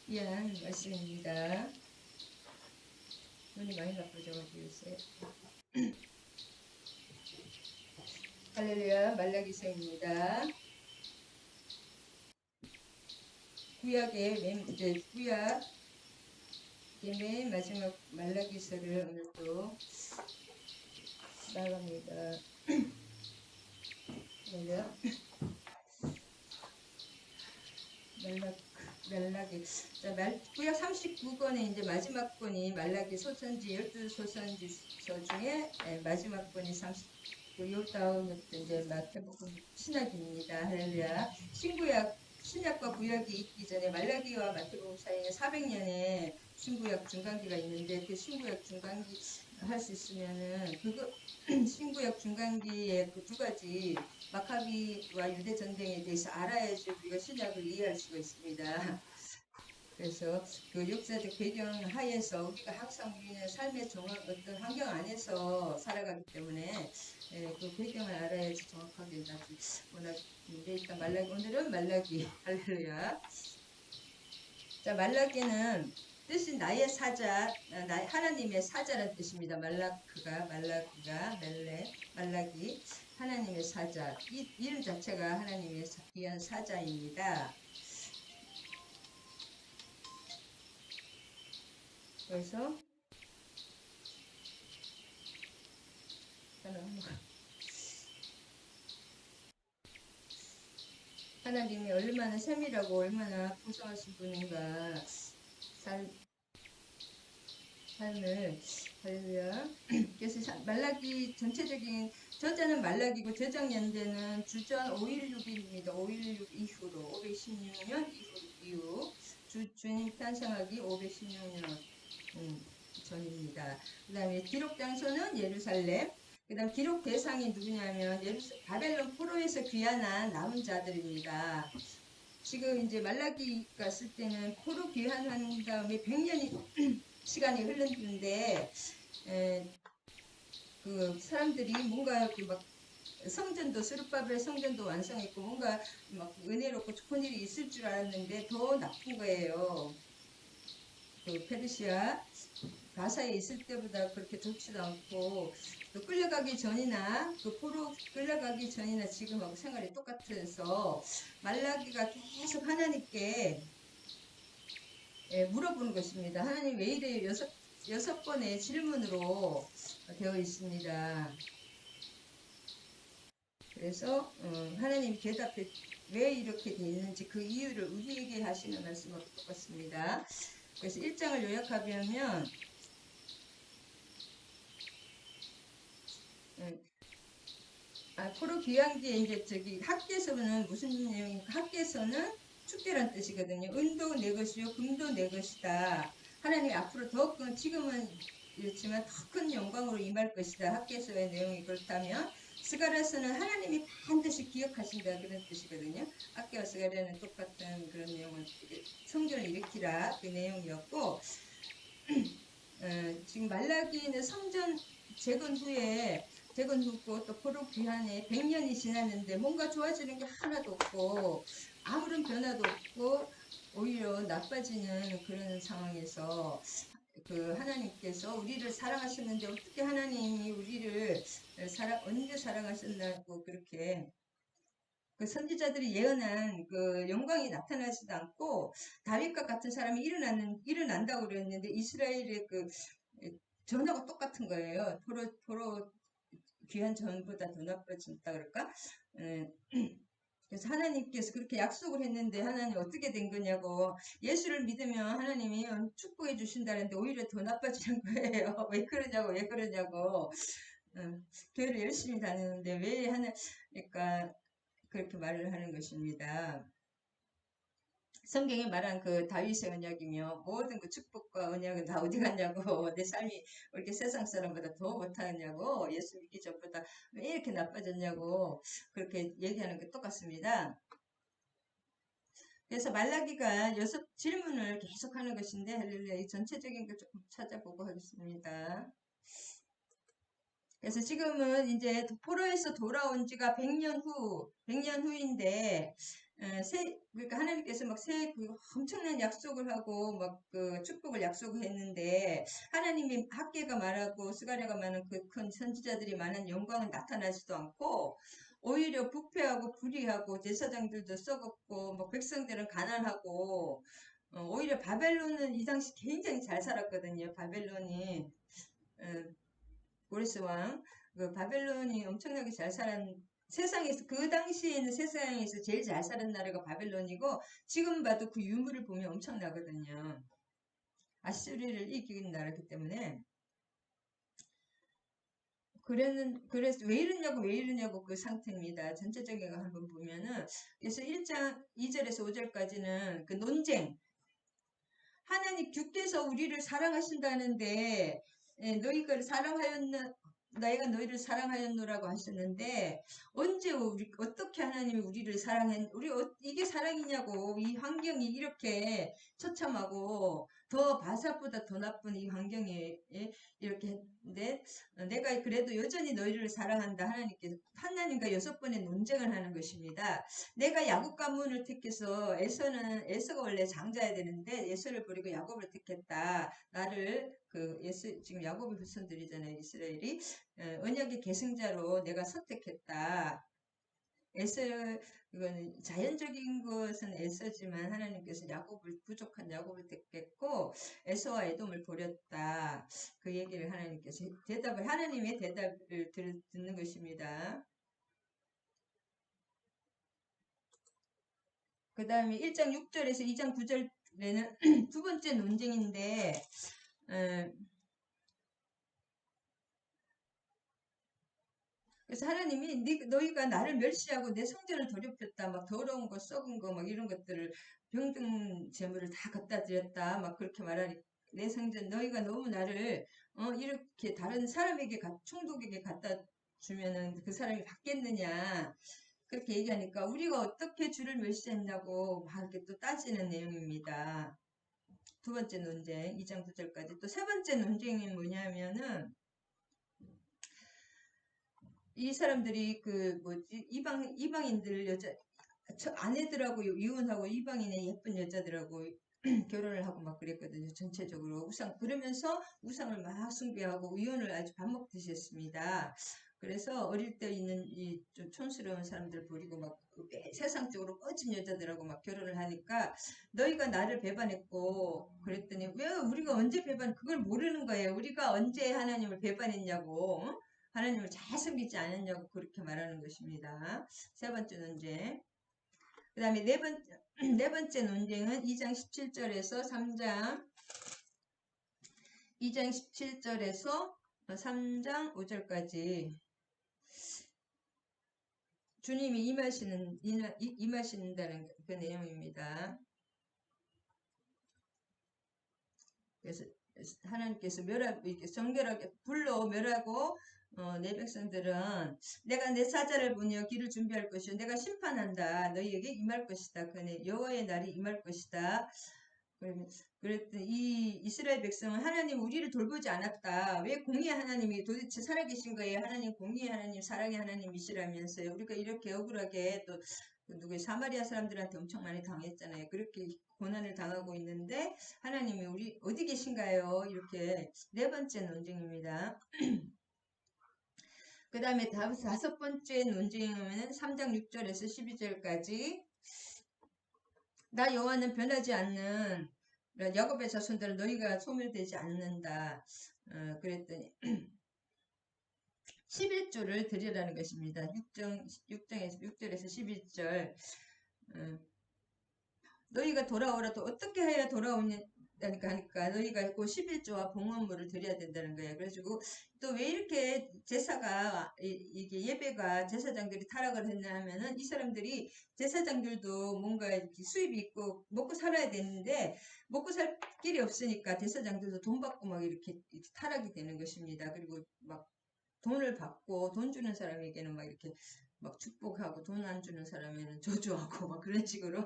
귀한 말씀입니다. 눈이 많이 나빠져가지고 요새. 할렐루야, 말라기서입니다. 이제 구약의 맨 마지막 말라기서를 오늘도 나갑니다. 할렐루야. 말라기. 자, 구약 39권의 이제 마지막 권이 말라기 소선지 12소선지서 중에 마지막 권이 39, 요 다음부터 이제 마태복음 신약입니다. 할렐루야. 신약과 구약이 있기 전에 말라기와 마태복음 사이에 400년의 신구약 중간기가 있는데 그 신구약 중간기 할 수 있으면은 그거 신구약 중간기의 그 두 가지 마카비와 유대 전쟁에 대해서 알아야지 우리가 신약을 이해할 수가 있습니다. 그래서 그 역사적 배경 하에서 우리가 항상 우리는 삶의 어떤 환경 안에서 살아가기 때문에 그 배경을 알아야지 정확하게 나지. 근데 일단 오늘은 말라기 할렐루야. 자, 말라기는 뜻이 나의 사자, 하나님의 사자라는 뜻입니다. 말라기, 하나님의 사자. 이 이름 자체가 하나님의 귀한 사자입니다. 그래서 하나님이 얼마나 세밀하고 얼마나 풍성하신 분인가 삶을 할렐루야. 그래서 말라기 전체적인 저자는 말라기고 제작 연대는 주전 516입니다. 516 이후로 516년 이후 주님 탄생하기 516년 전입니다. 그 다음에 기록 장소는 예루살렘. 그 다음 기록 대상이 누구냐면 바벨론 포로에서 귀환한 남은 자들입니다. 지금 이제 말라기가 쓸 때는 포로 귀환한 다음에 100년이 시간이 흘렀는데 그 사람들이 뭔가 막 성전도 스룹바벨 성전도 완성했고 뭔가 막 은혜롭고 좋은 일이 있을 줄 알았는데 더 나쁜 거예요. 그 페르시아 가사에 있을 때보다 그렇게 좋지도 않고 또 끌려가기 전이나 그 포로 끌려가기 전이나 지금하고 생활이 똑같아서 말라기가 계속 하나님께 물어보는 것입니다. 하나님 왜 이래 여섯 번의 질문으로 되어 있습니다. 그래서 하나님이 대답해 왜 이렇게 되어 있는지 그 이유를 우리에게 하시는 말씀하고 똑같습니다. 그래서 1장을 요약하면 포로 귀환기에 이제 학계서는 무슨 내용인가? 학계서는 축제란 뜻이거든요. 은도 내 것이요, 금도 내 것이다. 하나님이 앞으로 지금은 이렇지만 더 큰 영광으로 임할 것이다. 학계서의 내용이 그렇다면 스가랴서는 하나님이 반드시 기억하신다 그런 뜻이거든요. 학계와 스가랴는 똑같은 그런 내용을 성전을 일으키라 그 내용이었고 지금 말라기는 성전 재건 후고 또 포로 귀환에 100년이 지났는데 뭔가 좋아지는 게 하나도 없고 아무런 변화도 없고 오히려 나빠지는 그런 상황에서 그 하나님께서 우리를 사랑하셨는데 어떻게 하나님이 우리를 언제 사랑하셨나고 그렇게 그 선지자들이 예언한 그 영광이 나타나지도 않고 다윗과 같은 사람이 일어난다고 그랬는데 이스라엘의 그 전화가 똑같은 거예요. 포로 귀한 전보다 더 나빠진다 그럴까? 그래서 하나님께서 그렇게 약속을 했는데 하나님 어떻게 된 거냐고 예수를 믿으면 하나님이 축복해 주신다는데 오히려 더 나빠지는 거예요. 왜 그러냐고 교회를 열심히 다니는데 왜 그러니까 그렇게 말을 하는 것입니다. 성경에 말한 그 다윗의 언약이며 모든 그 축복과 언약은 다 어디 갔냐고 내 삶이 왜 이렇게 세상 사람보다 더 못하냐고 예수 믿기 전보다 왜 이렇게 나빠졌냐고 그렇게 얘기하는 게 똑같습니다. 그래서 말라기가 6질문을 계속하는 것인데 할렐루야 이 전체적인 걸 조금 찾아보고 하겠습니다. 그래서 지금은 이제 포로에서 돌아온 지가 100년 후인데 그러니까 하나님께서 막 엄청난 약속을 하고 막 그 축복을 약속했는데 하나님이 학계가 말하고 스가랴가 말하는 그 큰 선지자들이 많은 영광은 나타나지도 않고 오히려 부패하고 불의하고 제사장들도 썩었고 막 백성들은 가난하고 오히려 바벨론은 이 당시 굉장히 잘 살았거든요. 바벨론이 어, 고레스 왕, 그 바벨론이 엄청나게 잘 살았, 세상에서, 그 당시에는 세상에서 제일 잘 살은 나라가 바벨론이고, 지금 봐도 그 유물을 보면 엄청나거든요. 아수리를 이긴 나라기 때문에. 그래서 왜 이러냐고 그 상태입니다. 전체적인 거 한번 보면은, 그래서 1장 2절에서 5절까지는 그 논쟁, 하나님 주께서 우리를 사랑하신다는데 너희가 사랑하였나 내가 너희를 사랑하였노라고 하셨는데 언제 어떻게 하나님이 우리를 사랑했 이게 사랑이냐고 이 환경이 이렇게 처참하고 더 바삭보다 더 나쁜 이 환경에 이렇게 했는데 내가 그래도 여전히 너희를 사랑한다 하나님께서 하나님과 6번의 논쟁을 하는 것입니다. 내가 야곱 가문을 택해서 에서가 원래 장자야 되는데 에서를 버리고 야곱을 택했다. 나를 지금 야곱의 후손들이잖아요. 이스라엘이 언약의 계승자로 내가 선택했다. 에서 이거는 자연적인 것은 에서지만 하나님께서 부족한 야곱을 택했고 에서와 에돔을 버렸다. 그 얘기를 하나님께서 하나님의 대답을 듣는 것입니다. 그 다음에 1장 6절에서 2장 9절에는 두 번째 논쟁인데, 그래서 하나님이 너희가 나를 멸시하고 내 성전을 더럽혔다. 막 더러운 거, 썩은 거, 막 이런 것들을 병든 재물을 다 갖다 드렸다. 막 그렇게 말하니 내 성전 너희가 너무 나를 이렇게 다른 사람에게 총독에게 갖다 주면은 그 사람이 받겠느냐. 그렇게 얘기하니까 우리가 어떻게 주를 멸시했냐고 막 이렇게 또 따지는 내용입니다. 두 번째 논쟁, 2장 9절까지. 또 세 번째 논쟁이 뭐냐면은, 이 사람들이 이방인들 아내들하고 이혼하고 이방인의 예쁜 여자들하고 결혼을 하고 막 그랬거든요. 전체적으로. 그러면서 우상을 막 숭배하고 이혼을 아주 밥 먹듯이 했습니다. 그래서 어릴 때 있는 이 좀 촌스러운 사람들 버리고 막 세상적으로 꺼진 여자들하고 막 결혼을 하니까 너희가 나를 배반했고 그랬더니 왜 우리가 언제 그걸 모르는 거예요. 우리가 언제 하나님을 배반했냐고 하나님을 잘 섬기지 않았냐고 그렇게 말하는 것입니다. 세 번째 논쟁. 그 다음에 네 번째 논쟁은 2장 17절에서 2장 17절에서 3장 5절까지 주님이 임하신다는 그 내용입니다. 그래서 하나님께서 정결하게 불로 멸하고 내 백성들은 내가 내 사자를 보내어 길을 준비할 것이요 내가 심판한다 너희에게 임할 것이다 그네 여호와의 날이 임할 것이다. 그랬더니 이 이스라엘 백성은 하나님 우리를 돌보지 않았다. 왜 공의의 하나님이 도대체 살아계신 거예요? 하나님 공의의 하나님 사랑의 하나님이시라면서요. 우리가 이렇게 억울하게 또 누구의 사마리아 사람들한테 엄청 많이 당했잖아요. 그렇게 고난을 당하고 있는데 하나님이 우리 어디 계신가요? 이렇게 네 번째 논쟁입니다. 그 다음에 다섯 번째 논쟁은 3장 6절에서 12절까지 나 여호와는 변하지 않는 야곱의 자손들은 너희가 소멸되지 않는다. 그랬더니 11조를 드리라는 것입니다. 6절에서 11절 너희가 돌아오라도 어떻게 해야 돌아오냐니까 하니까 너희가 그 11조와 봉헌물을 드려야 된다는 거예요. 그래가지고 또 왜 이렇게 이게 예배가 제사장들이 타락을 했냐 하면은 이 사람들이 제사장들도 뭔가 이렇게 수입이 있고 먹고 살아야 되는데 먹고 살 길이 없으니까 제사장들도 돈 받고 막 이렇게 타락이 되는 것입니다. 그리고 막 돈을 받고 돈 주는 사람에게는 막 이렇게 막 축복하고 돈 안 주는 사람에는 저주하고 막 그런 식으로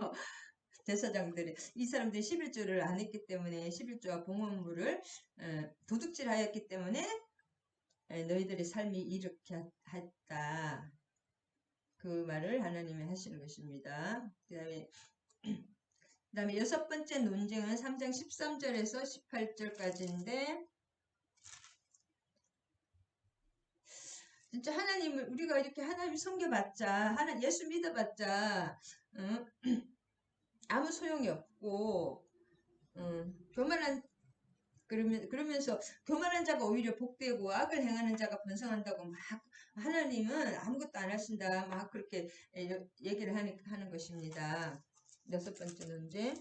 제사장들이 이 사람들이 11조를 안 했기 때문에 11조와 봉헌물을 도둑질하였기 때문에 너희들의 삶이 이렇게 했다. 그 말을 하나님이 하시는 것입니다. 그 다음에 여섯 번째 논증은 3장 13절에서 18절까지인데, 진짜 하나님을, 우리가 이렇게 하나님 섬겨봤자, 예수 믿어봤자, 아무 소용이 없고, 교만한, 그러면서 교만한 자가 오히려 복되고 악을 행하는 자가 번성한다고 막 하나님은 아무것도 안 하신다. 막 그렇게 얘기를 하는 것입니다. 여섯 번째 논제.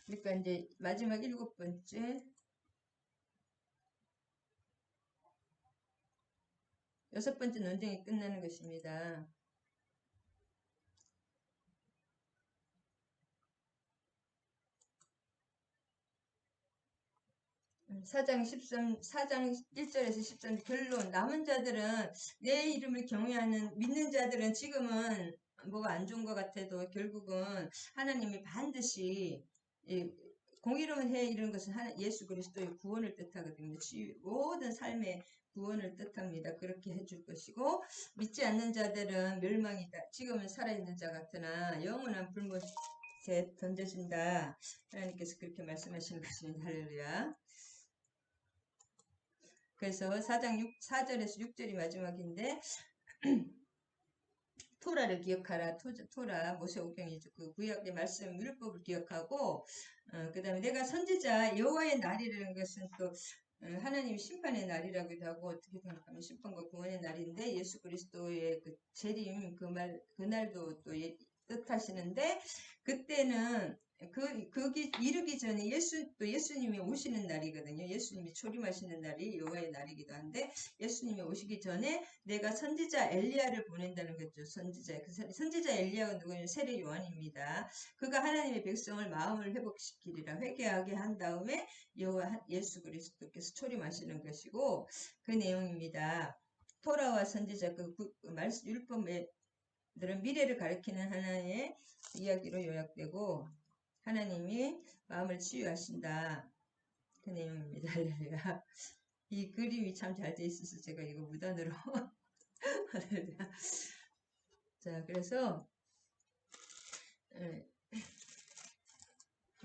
그러니까 이제 마지막 일곱 번째. 여섯 번째 논쟁이 끝나는 것입니다. 4장 1절에서 13절 결론. 남은 자들은 내 이름을 경외하는 믿는 자들은 지금은 뭐가 안 좋은 것 같아도 결국은 하나님이 반드시 공의로운 해 이런 것은 예수 그리스도의 구원을 뜻하거든요. 모든 삶의 구원을 뜻합니다. 그렇게 해줄 것이고 믿지 않는 자들은 멸망이다. 지금은 살아있는 자 같으나 영원한 불못에 던져진다. 하나님께서 그렇게 말씀하시는 것입니다. 할렐루야. 그래서 4절에서 6절이 마지막인데 토라를 기억하라. 토라 모세오경이죠. 그 구약의 말씀 율법을 기억하고 그 다음에 내가 선지자 여호와의 날이라는 것은 또 하나님 심판의 날이라고도 하고 어떻게 생각하면 심판과 구원의 날인데 예수 그리스도의 그 재림 그날도 또 뜻하시는데 그때는 거기 이르기 전에 예수님이 오시는 날이거든요. 예수님이 초림하시는 날이 여호와의 날이기도 한데 예수님이 오시기 전에 내가 선지자 엘리야를 보낸다는 거죠. 선지자 엘리야가 누구냐면 세례 요한입니다. 그가 하나님의 백성을 마음을 회복시키리라 회개하게 한 다음에 예수 그리스도께서 초림하시는 것이고 그 내용입니다. 토라와 선지자 말씀 율법의 들은 미래를 가리키는 하나의 이야기로 요약되고 하나님이 마음을 치유하신다. 그 내용입니다. 할렐루야. 이 그림이 참 잘 돼 있어서 제가 이거 무단으로 할렐루야. 자, 그래서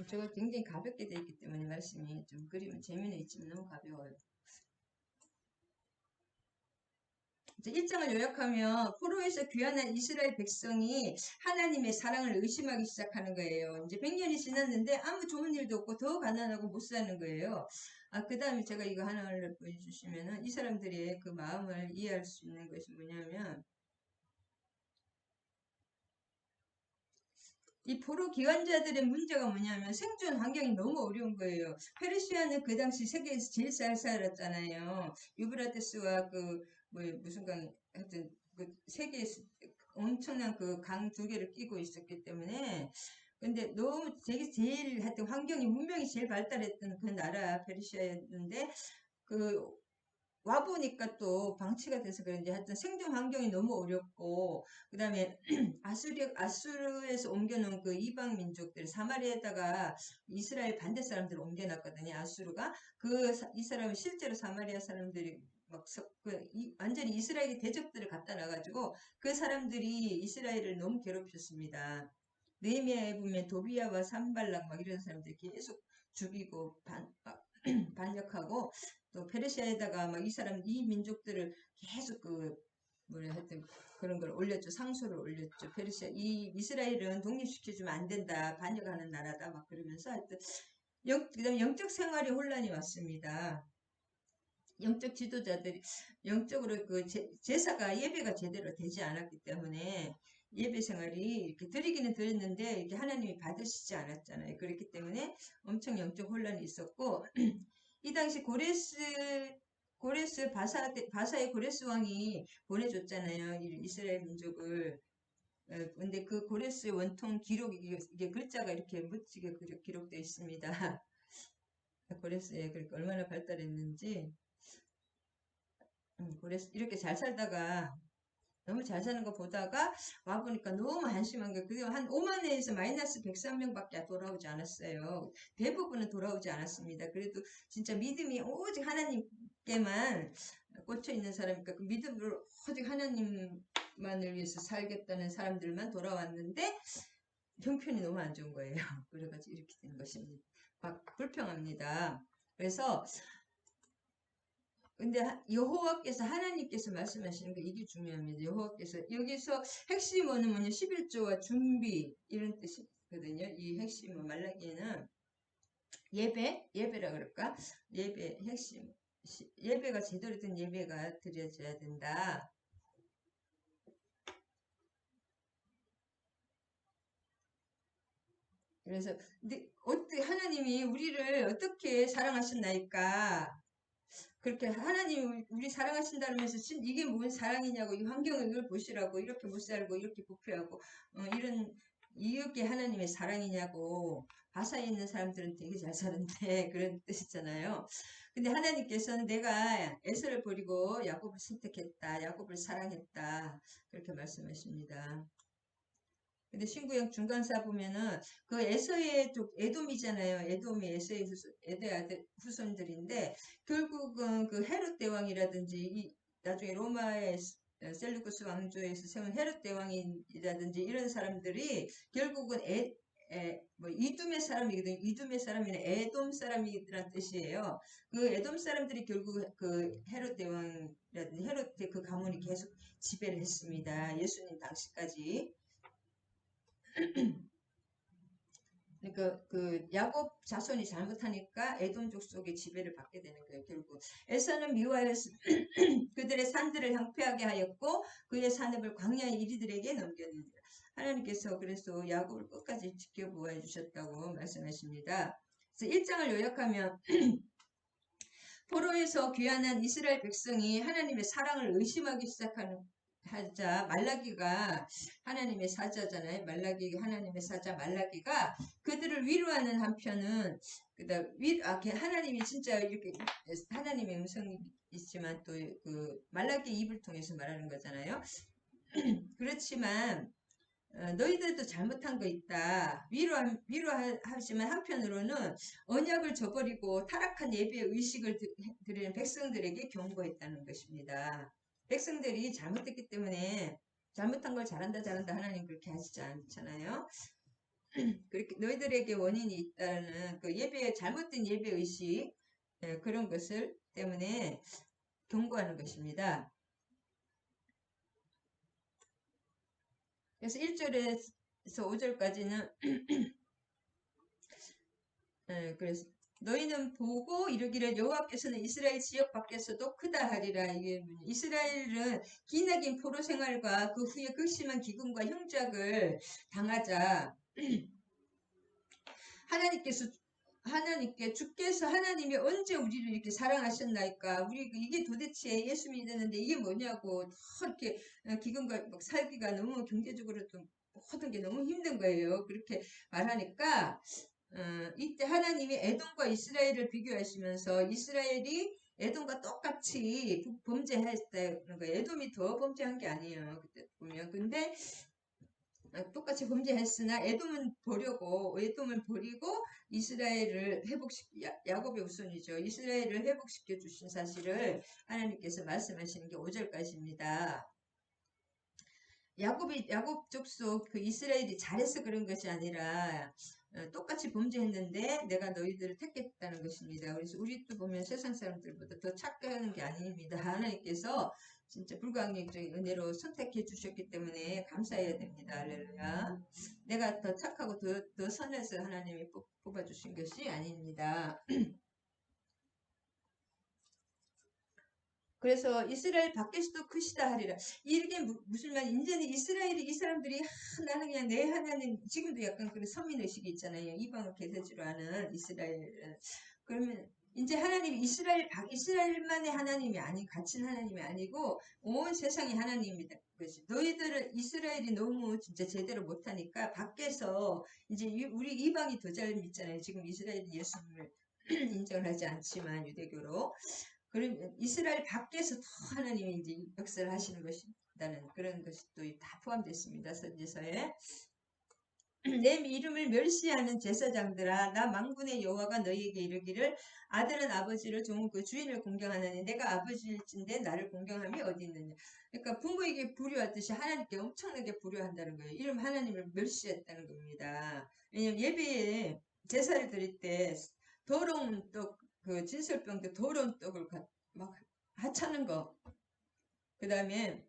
저거 굉장히 가볍게 돼 있기 때문에 말씀이 좀 그림은 재미는 있지만 너무 가벼워요. 1장을 요약하면 포로에서 귀환한 이스라엘 백성이 하나님의 사랑을 의심하기 시작하는 거예요. 이제 100년이 지났는데 아무 좋은 일도 없고 더 가난하고 못 사는 거예요. 그 다음에 제가 이거 하나를 보여주시면은 이 사람들의 그 마음을 이해할 수 있는 것이 뭐냐면 이 포로 기관자들의 문제가 뭐냐면 생존 환경이 너무 어려운 거예요. 페르시아는 그 당시 세계에서 제일 잘 살았잖아요. 유브라테스와 무슨 강 하여튼 그 세계에서 엄청난 그 강 두 개를 끼고 있었기 때문에 근데 너무 되게 제일 하여튼 환경이 문명이 제일 발달했던 그 나라 페르시아였는데 그 와보니까 또 방치가 돼서 그런지 하여튼 생존 환경이 너무 어렵고 그 다음에 아수르에서 옮겨놓은 그 이방 민족들 사마리아에다가 이스라엘 반대 사람들을 옮겨놨거든요. 아수르가 이 사람은 실제로 사마리아 사람들이 완전히 이스라엘의 대적들을 갖다 놔가지고 그 사람들이 이스라엘을 너무 괴롭혔습니다. 느헤미야에 보면 도비야와 산발락 막 이런 사람들이 계속 죽이고 반역하고 또 페르시아에다가 막 이 민족들을 계속 하여튼 그런 걸 올렸죠. 상소를 올렸죠. 이스라엘은 독립시켜주면 안 된다. 반역하는 나라다. 막 그러면서 하여튼 그다음에 영적 생활에 혼란이 왔습니다. 영적 지도자들이 영적으로 제사가 예배가 제대로 되지 않았기 때문에 예배 생활이 이렇게 드리기는 드렸는데 이렇게 하나님이 받으시지 않았잖아요. 그렇기 때문에 엄청 영적 혼란이 있었고 이 당시 바사의 고레스 왕이 보내줬잖아요. 이스라엘 민족을. 근데 그 고레스의 원통 기록이 이게 글자가 이렇게 멋지게 기록되어 있습니다. 고레스에 그러니까 얼마나 발달했는지. 이렇게 잘 살다가 너무 잘 사는 거 보다가 와보니까 너무 한심한 게 그게 한 5만 회에서 마이너스 103명밖에 돌아오지 않았어요. 대부분은 돌아오지 않았습니다. 그래도 진짜 믿음이 오직 하나님께만 꽂혀 있는 사람이니까 그 믿음으로 오직 하나님만을 위해서 살겠다는 사람들만 돌아왔는데 형편이 너무 안 좋은 거예요. 그래가지고 이렇게 된 것입니다. 막 불평합니다. 그래서 근데 여호와께서 하나님께서 말씀하시는 거 이게 중요합니다. 여호와께서 여기서 핵심어는 뭐냐 11조와 준비 이런 뜻이거든요. 이 핵심어 말라기에는 예배라 그럴까? 예배 핵심 예배가 제대로 된 예배가 드려져야 된다. 그래서 어떻게 하나님이 우리를 어떻게 사랑하셨나이까? 그렇게 하나님 우리 사랑하신다면서 이게 뭔 사랑이냐고 이 환경을 이걸 보시라고 이렇게 못 살고 이렇게 부패하고 이런 이게 하나님의 사랑이냐고 바사에 있는 사람들은 되게 잘 사는데 그런 뜻이잖아요. 근데 하나님께서는 내가 에서를 버리고 야곱을 선택했다. 야곱을 사랑했다. 그렇게 말씀하십니다. 근데 신구약 중간사 보면은 그 에서의 쪽 에돔이잖아요. 에돔이 에서의 에도의 아들 후손들인데 결국은 그 헤롯 대왕이라든지 나중에 로마의 셀루쿠스 왕조에서 세운 헤롯 대왕이라든지 이런 사람들이 결국은 뭐 이둠의 사람이거든요. 이둠의 사람이나 에돔 사람이라는 뜻이에요. 그 에돔 사람들이 결국 그 헤롯 대왕이라든지 헤롯 그 가문이 계속 지배를 했습니다. 예수님 당시까지. 그러니까 그 야곱 자손이 잘못하니까 에돔 족속의 지배를 받게 되는 거예요. 결국 에서는 미워하였 그들의 산들을 황폐하게 하였고 그의 산업을 광야의 이리들에게 넘겼느니라. 하나님께서 그래서 야곱을 끝까지 지켜보아 주셨다고 말씀하십니다. 그래서 1장을 요약하면 포로에서 귀환한 이스라엘 백성이 하나님의 사랑을 의심하기 시작하는 하자 말라기가 하나님의 사자잖아요. 말라기 하나님의 사자 말라기가 그들을 위로하는 한편은 그다음 하나님이 진짜 이렇게 하나님의 음성이 있지만 또 그 말라기 입을 통해서 말하는 거잖아요. 그렇지만 너희들도 잘못한 거 있다. 위로하지만 한편으로는 언약을 저버리고 타락한 예배의 의식을 드리는 백성들에게 경고했다는 것입니다. 백성들이 잘못했기 때문에 잘못한 걸 잘한다 하나님 그렇게 하시지 않잖아요. 그렇게 너희들에게 원인이 있다는 그 잘못된 예배 의식 그런 것을 때문에 경고하는 것입니다. 그래서 1절에서 5절까지는 그래서 너희는 보고 이르기를 여호와께서는 이스라엘 지역 밖에서도 크다 하리라. 이게 이스라엘은 기나긴 포로 생활과 그 후에 극심한 기근과 흉작을 당하자 하나님께 주께서 하나님이 언제 우리를 이렇게 사랑하셨나이까? 우리 이게 도대체 예수 믿었는데 이게 뭐냐고 이렇게 기근과 막 살기가 너무 경제적으로도 모든 게 너무 힘든 거예요. 그렇게 말하니까 이때 하나님이 에돔과 이스라엘을 비교하시면서 이스라엘이 에돔과 똑같이 범죄했다는 거예요. 에돔이 더 범죄한 게 아니에요. 그때 보면. 근데 똑같이 범죄했으나 에돔을 버리고 이스라엘을 야곱의 우선이죠. 이스라엘을 회복시켜 주신 사실을 하나님께서 말씀하시는 게 5절까지입니다. 야곱 족속 그 이스라엘이 잘해서 그런 것이 아니라 똑같이 범죄했는데 내가 너희들을 택했다는 것입니다. 그래서 우리도 보면 세상 사람들보다 더 착하는 게 아닙니다. 하나님께서 진짜 불가항력적인 은혜로 선택해 주셨기 때문에 감사해야 됩니다. 할렐루야. 내가 더 착하고 더 선해서 하나님이 뽑아주신 것이 아닙니다. 그래서 이스라엘 밖에서도 크시다 하리라. 이게 무슨 말? 이제는 이스라엘이 이 사람들이 나는 그냥 내 하나님 지금도 약간 그런 선민의식이 있잖아요. 이방을 계세주로 하는 이스라엘. 그러면 이제 하나님이 이스라엘만의 하나님이 아닌 갇힌 하나님이 아니고 온 세상이 하나님이다. 너희들은 이스라엘이 너무 진짜 제대로 못하니까 밖에서 이제 우리 이방이 더 잘 믿잖아요. 지금 이스라엘이 예수님을 인정을 하지 않지만 유대교로. 그러면 이스라엘 밖에서 더 하나님이 이제 역사를 하시는 것이라는 그런 것이 또 다 포함됐습니다. 선지서에. 내 이름을 멸시하는 제사장들아, 나 만군의 여호와가 너희에게 이르기를 아들은 아버지를 종 그 주인을 공경하느니 내가 아버지일진데 나를 공경함이 어디 있느냐. 그러니까 부모에게 불효하듯이 하나님께 엄청나게 불효한다는 거예요. 이름 하나님을 멸시했다는 겁니다. 왜냐면 예배에 제사를 드릴 때 더러운 떡, 그 진설병도 더러운 떡을 막 하찮은 거. 그 다음에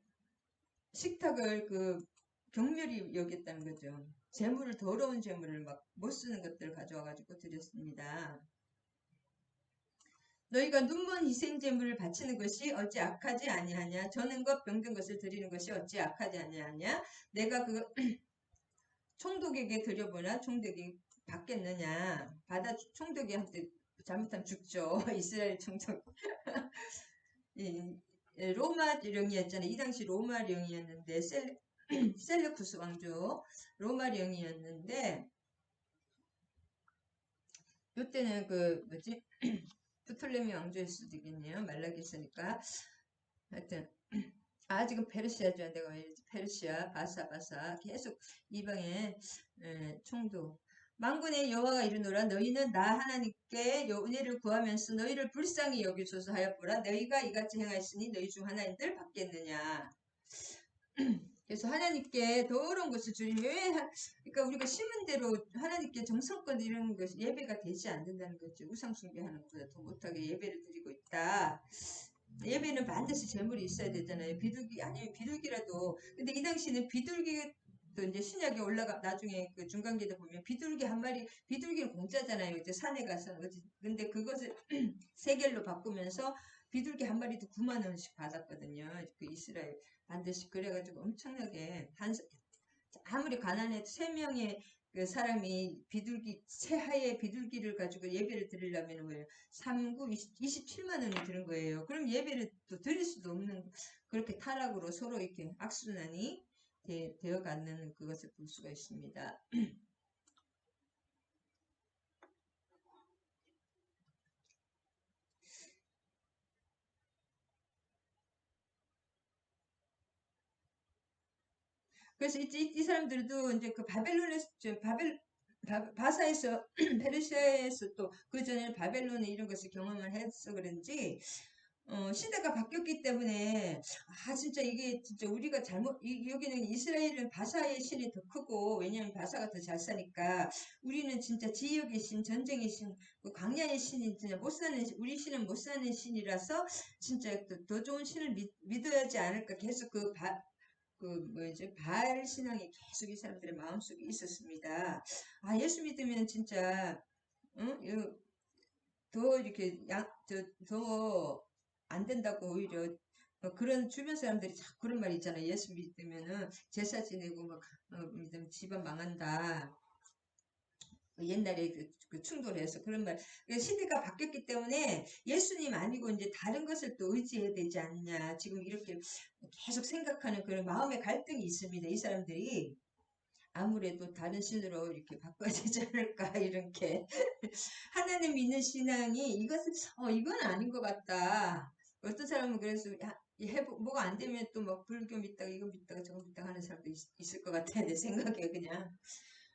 식탁을 그 경멸히 여겼다는 거죠. 재물을 더러운 재물을 막 못 쓰는 것들을 가져와 가지고 드렸습니다. 너희가 눈먼 희생 재물을 바치는 것이 어찌 악하지 아니하냐? 저는 것 병든 것을 드리는 것이 어찌 악하지 아니하냐? 내가 그 총독에게 드려보나 총독이 받겠느냐? 받아 총독이한테 잘못하면 죽죠. 이스라엘 총독. 로마령이었잖아요. 이 당시 로마령이었는데 셀레쿠스 왕조 로마령이었는데 이때는 그 뭐지 프톨레미 왕조일 수도 있겠네요. 말라기 있으니까 하여튼 지금 페르시아죠. 내가 왜 페르시아 바사 계속 이방의 총독 만군의 여호와가 이르노라 너희는 나 하나님께 은혜를 구하면서 너희를 불쌍히 여기소서 하였보라 너희가 이같이 행하였으니 너희 중 하나님들 받겠느냐. 그래서 하나님께 더러운 것을 주님 그러니까 우리가 심은 대로 하나님께 정성껏 이런 것이 예배가 되지 않는다는 거죠. 우상 숭배하는 것보다 더 못하게 예배를 드리고 있다. 예배는 반드시 재물이 있어야 되잖아요. 비둘기 아니면 비둘기라도 근데 이 당시는 비둘기 또 이제 신약에 올라가 나중에 그 중간기도 보면 비둘기 한 마리 비둘기는 공짜잖아요. 이제 산에 가서 근데 그것을 세겔로 바꾸면서 비둘기 한 마리도 9만 원씩 받았거든요. 그 이스라엘 반드시 그래가지고 엄청나게 아무리 가난해도 3명의 그 사람이 비둘기 새하얘 비둘기를 가지고 예배를 드리려면 뭐예요? 3구 27만 원이 드는 거예요. 그럼 예배를 또 드릴 수도 없는 그렇게 타락으로 서로 이렇게 악순환이 되어가는 그것을 볼 수가 있습니다. 그래서 이 사람들도 이제 그 바사에서 페르시아에서 또 그 전에 바벨론의 이런 것을 경험을 해서 그런지 시대가 바뀌었기 때문에 진짜 이게 진짜 우리가 여기는 이스라엘은 바사의 신이 더 크고 왜냐하면 바사가 더 잘 사니까 우리는 진짜 지역의 신, 전쟁의 신, 그 광야의 신이 진짜 못 사는 우리 신은 못 사는 신이라서 진짜 더 좋은 신을 믿어야 하지 않을까 계속 뭐지 바알 신앙이 계속 이 사람들의 마음속에 있었습니다. 예수 믿으면 진짜 더 이렇게 더 안 된다고 오히려 그런 주변 사람들이 자꾸 그런 말 있잖아요. 예수 믿으면은 제사 지내고 막 믿으면 집안 망한다. 옛날에 그 충돌해서 그런 말. 시대가 바뀌었기 때문에 예수님 아니고 이제 다른 것을 또 의지해야 되지 않냐. 지금 이렇게 계속 생각하는 그런 마음의 갈등이 있습니다. 이 사람들이. 아무래도 다른 신으로 이렇게 바꿔야 되지 않을까 이렇게 하나님 믿는 신앙이 이건 아닌 것 같다. 어떤 사람은 그래서 뭐가 안 되면 또 막 불교 믿다가 이거 믿다가 저거 믿다가 하는 사람도 있을 것 같아 내 생각에 그냥.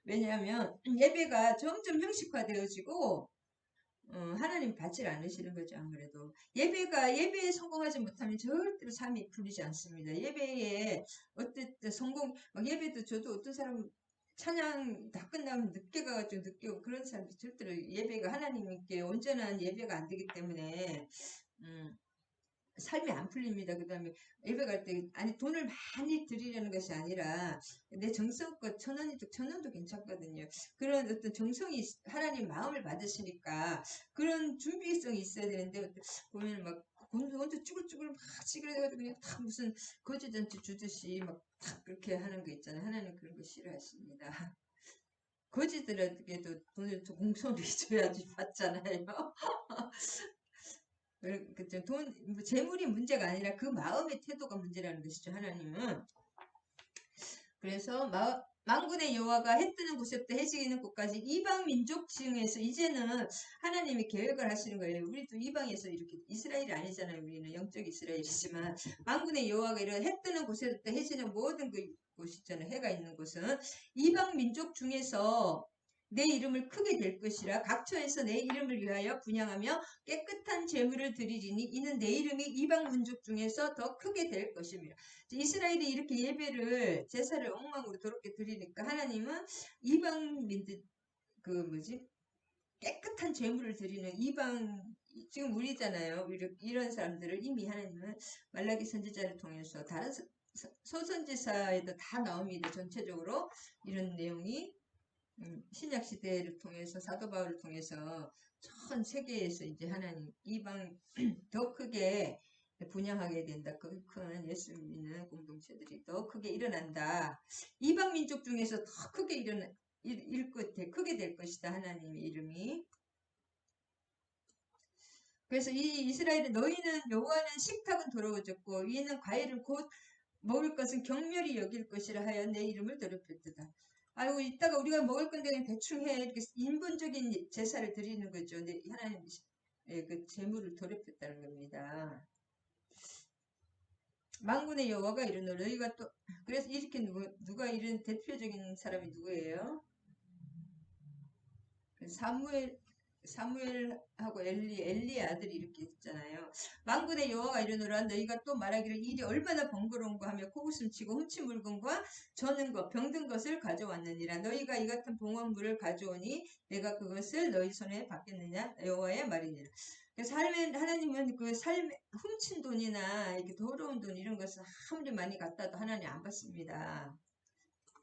왜냐하면 예배가 점점 형식화되어지고 하나님 받질 않으시는 거죠. 아무래도 예배에 성공하지 못하면 절대로 삶이 풀리지 않습니다. 예배에 어쨌든 예배도 저도 어떤 사람 찬양 다 끝나면 늦게 가가지고 늦게 오고 그런 사람들 절대로 예배가 하나님께 온전한 예배가 안 되기 때문에 음, 삶이 안 풀립니다. 그 다음에 예배 갈 때, 돈을 많이 드리려는 것이 아니라, 내 정성껏 천 원도 괜찮거든요. 그런 어떤 정성이, 하나님 마음을 받으시니까, 그런 준비성이 있어야 되는데, 보면 막, 혼자 쭈글쭈글 막 찌그러져가지고 그냥 다 무슨 거지잔치 주듯이 막 다 그렇게 하는 거 있잖아요. 하나님 그런 거 싫어하십니다. 거지들에게도 돈을 공손히 줘야지 받잖아요. 재물이 문제가 아니라 그 마음의 태도가 문제라는 것이죠, 하나님은. 그래서 만군의 여호와가 해 뜨는 곳에부터 해 지기는 곳까지 이방 민족 중에서 이제는 하나님이 계획을 하시는 거예요. 우리도 이방에서 이렇게 이스라엘이 아니잖아요. 우리는 영적 이스라엘이지만 만군의 여호와가 이런 해 뜨는 곳에부터 해 지는 모든 그 곳 있잖아요. 해가 있는 곳은 이방 민족 중에서 내 이름을 크게 될 것이라 각처에서 내 이름을 위하여 분향하며 깨끗한 제물을 드리리니 이는 내 이름이 이방 민족 중에서 더 크게 될 것입니다. 이스라엘이 이렇게 예배를 제사를 엉망으로 더럽게 드리니까 하나님은 이방 민들 그 뭐지 깨끗한 제물을 드리는 이방 지금 우리잖아요. 이런 사람들을 이미 하나님은 말라기 선지자를 통해서 다른 소선지사에도 다 나옵니다. 전체적으로 이런 내용이 신약 시대를 통해서 사도 바울을 통해서 전 세계에서 이제 하나님 이방 더 크게 분양하게 된다. 그 큰 예수 믿는 공동체들이 더 크게 일어난다. 이방 민족 중에서 더 크게 크게 될 것이다. 하나님의 이름이. 그래서 이 이스라엘은 너희는 여호와는 식탁은 더러워졌고 이는 과일을 곧 먹을 것은 경멸이 여길 것이라 하여 내 이름을 더럽혔도다. 아이고 이따가 우리가 먹을 건데 그냥 대충 해 이렇게 인본적인 제사를 드리는 거죠. 근데 하나님 그 재물을 더럽혔다는 겁니다. 만군의 여호와가 이르노라 너희가 또 그래서 이렇게 누가 이런 대표적인 사람이 누구예요? 사무엘하고 엘리의 아들이 이렇게 있잖아요. 만군의 여호와가 이르노라 너희가 또 말하기를 일이 얼마나 번거로운가 하며 코웃음 치고 훔친 물건과 저는 것 병든 것을 가져왔느니라. 너희가 이 같은 봉헌물을 가져오니 내가 그것을 너희 손에 받겠느냐 여호와의 말이니라. 삶에 하나님은 그 삶에 훔친 돈이나 이렇게 더러운 돈 이런 것을 아무리 많이 갖다도 하나님 안 받습니다.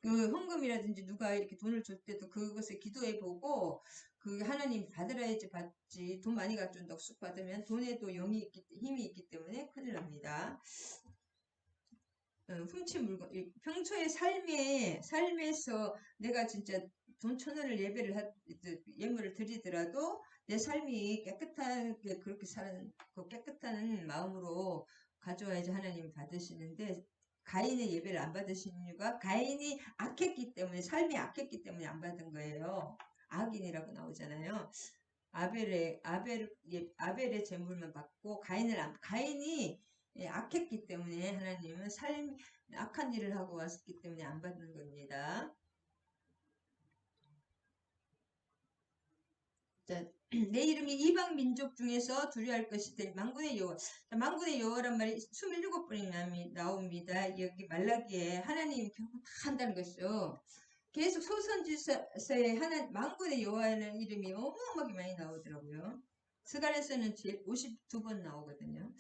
그 헌금이라든지 누가 이렇게 돈을 줄 때도 그것을 기도해 보고 그 하나님 받으라야지 받지 돈 많이 가져온다고 쑥 받으면 돈에도 힘이 있기 때문에 큰일 납니다. 훔친 물건 평소의 삶에서 내가 진짜 돈 1,000원을 예물을 드리더라도 내 삶이 깨끗하게 그렇게 사는 그 깨끗한 마음으로 가져와야지 하나님이 받으시는데 가인의 예배를 안 받으신 이유가 가인이 악했기 때문에 삶이 악했기 때문에 안 받은 거예요. 악인이라고 나오잖아요. 아벨의 제물만 받고 가인이 악했기 때문에 하나님은 악한 일을 하고 왔기 때문에 안 받는 겁니다. 자, 내 이름이 이방 민족 중에서 두려워할 것이되 만군의 여호와. 만군의 여호와란 말이 27번이 나옵니다. 여기 말라기에 하나님 결국 다 한다는 것이죠. 계속 소선지서에 만군의 여호와라는 이름이 어마어마하게 많이 나오더라고요. 스가랴서는 52번 나오거든요.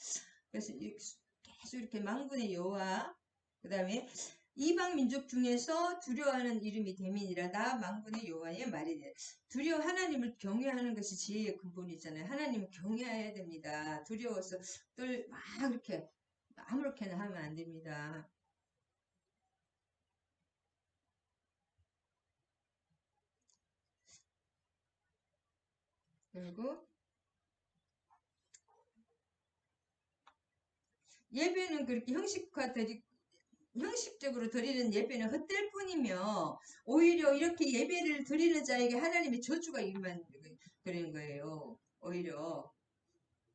그래서 계속 이렇게 만군의 여호와 그 다음에 이방 민족 중에서 두려워하는 이름이 대민이라 나 만군의 여호와의 말이네. 하나님을 경외하는 것이 지혜의 근본이잖아요. 하나님을 경외해야 됩니다. 두려워서 막 이렇게 아무렇게나 하면 안 됩니다. 그리고 예배는 그렇게 형식적으로 드리는 예배는 헛될 뿐이며 오히려 이렇게 예배를 드리는 자에게 하나님의 저주가 임한 그런 거예요. 오히려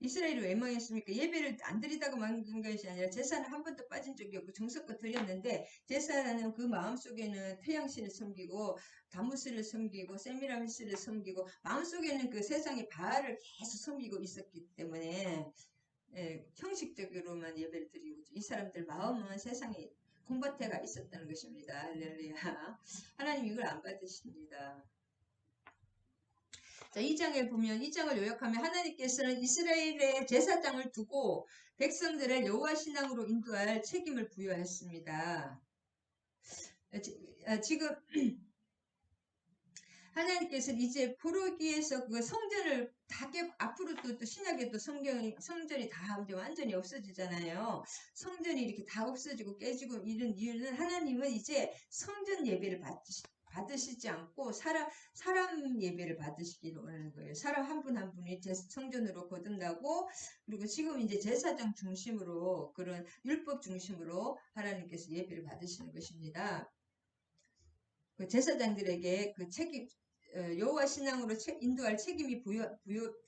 이스라엘이 왜 망했습니까? 예배를 안 드리다가 망한 것이 아니라 제사는 한 번도 빠진 적이 없고 정성껏 드렸는데 제사는 그 마음속에는 태양신을 섬기고 다무스를 섬기고 세미라미스를 섬기고 마음속에는 그 세상의 바알을 계속 섬기고 있었기 때문에 형식적으로만 예배를 드리고 이 사람들 마음은 세상에 공밭에가 있었다는 것입니다. 할렐루야. 하나님 이걸 안 받으십니다. 자, 2장을 보면 2장을 요약하면 하나님께서는 이스라엘의 제사장을 두고 백성들을 여호와 신앙으로 인도할 책임을 부여했습니다. 지금 하나님께서는 이제 포로기에서 그 성전을 앞으로 또 신약에 또 성전이 다 완전히 없어지잖아요. 성전이 이렇게 다 없어지고 깨지고 이런 이유는 하나님은 이제 성전 예배를 받으시지 않고 사람 예배를 받으시기로 하는 거예요. 사람 한 분 한 분이 성전으로 거듭나고 그리고 지금 이제 제사장 중심으로 그런 율법 중심으로 하나님께서 예배를 받으시는 것입니다. 그 제사장들에게 그 책임 여호와 신앙으로 인도할 책임이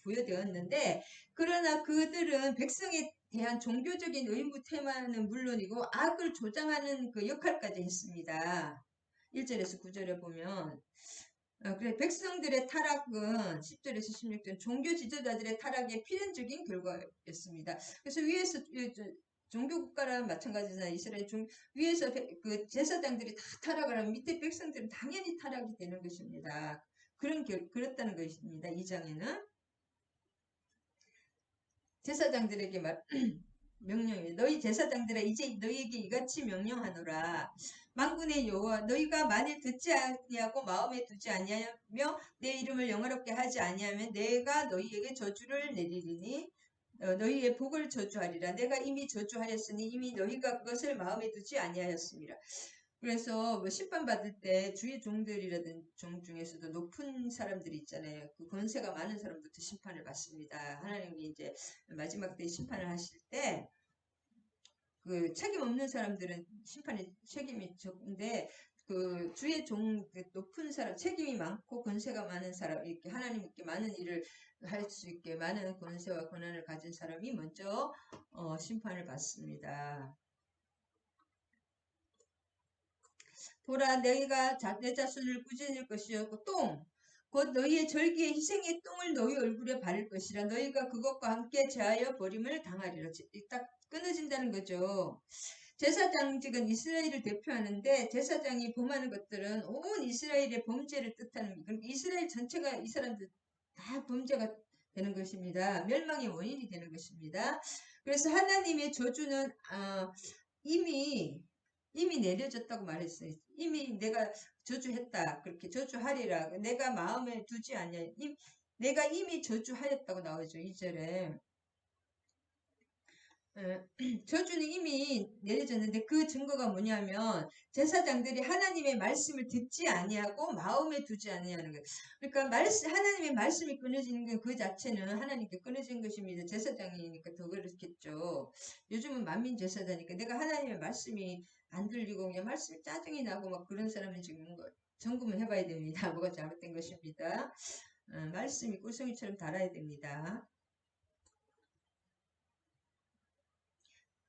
부여되었는데 그러나 그들은 백성에 대한 종교적인 의무 테마는 물론이고 악을 조장하는 그 역할까지 했습니다. 1절에서 9절에 보면 그래 백성들의 타락은 10절에서 16절 종교 지도자들의 타락의 필연적인 결과였습니다. 그래서 위에서 종교 국가랑 마찬가지잖아요. 이스라엘 위에서 그 제사장들이 다 타락을 하면 밑에 백성들은 당연히 타락이 되는 것입니다. 그렇다는 것입니다. 2장에는 제사장들에게 명령이 너희 제사장들아 이제 너희에게 이같이 명령하노라. 만군의 여호와 너희가 만일 듣지 아니하고 마음에 두지 아니하며 내 이름을 영화롭게 하지 아니하면 내가 너희에게 저주를 내리리니 너희의 복을 저주하리라. 내가 이미 저주하였으니 이미 너희가 그것을 마음에 두지 아니하였습니다. 그래서 뭐 심판받을 때 주의 종들이라든 종 중에서도 높은 사람들이 있잖아요. 그 권세가 많은 사람부터 심판을 받습니다. 하나님이 이제 마지막 때 심판을 하실 때 그 책임 없는 사람들은 심판의 책임이 적은데 그 주의 종 높은 사람 책임이 많고 권세가 많은 사람 이렇게 하나님께 많은 일을 할 수 있게 많은 권세와 권한을 가진 사람이 먼저 심판을 받습니다. 보라 너희가 내 자손을 꾸짖을 것이었고 곧 너희의 절기의 희생의 똥을 너희 얼굴에 바를 것이라 너희가 그것과 함께 제하여 버림을 당하리라. 딱 끊어진다는 거죠. 제사장직은 이스라엘을 대표하는데 제사장이 범하는 것들은 온 이스라엘의 범죄를 뜻하는 그러니까 이스라엘 전체가 이 사람들 다 범죄가 되는 것입니다. 멸망의 원인이 되는 것입니다. 그래서 하나님의 저주는 이미 내려졌다고 말했어요. 이미 내가 저주했다. 그렇게 저주하리라. 내가 마음에 두지 않냐. 내가 이미 저주하였다고 나오죠. 2절에. 저주는 이미 내려졌는데 그 증거가 뭐냐면 제사장들이 하나님의 말씀을 듣지 아니하고 마음에 두지 아니하는 거예요. 그러니까 하나님의 말씀이 끊어지는 건 그 자체는 하나님께 끊어진 것입니다. 제사장이니까 더 그렇겠죠. 요즘은 만민 제사장이니까 내가 하나님의 말씀이 안 들리고 그냥 말씀이 짜증이 나고 막 그런 사람은 지금 점검을 해봐야 됩니다. 뭐가 잘못된 것입니다. 말씀이 꿀송이처럼 달아야 됩니다.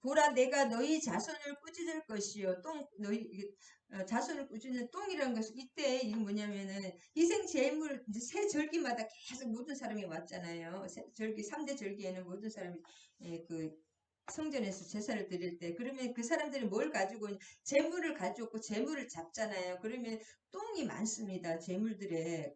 보라 내가 너희 자손을 꾸짖을 것이요. 너희 자손을 꾸짖는 똥이라는 것은 이때 이게 뭐냐면은 희생 제물 이제 새 절기마다 계속 모든 사람이 왔잖아요. 절기 3대 절기에는 모든 사람이 그 성전에서 제사를 드릴 때 그러면 그 사람들이 뭘 가지고 제물을 가져오고 제물을 잡잖아요. 그러면 똥이 많습니다. 제물들에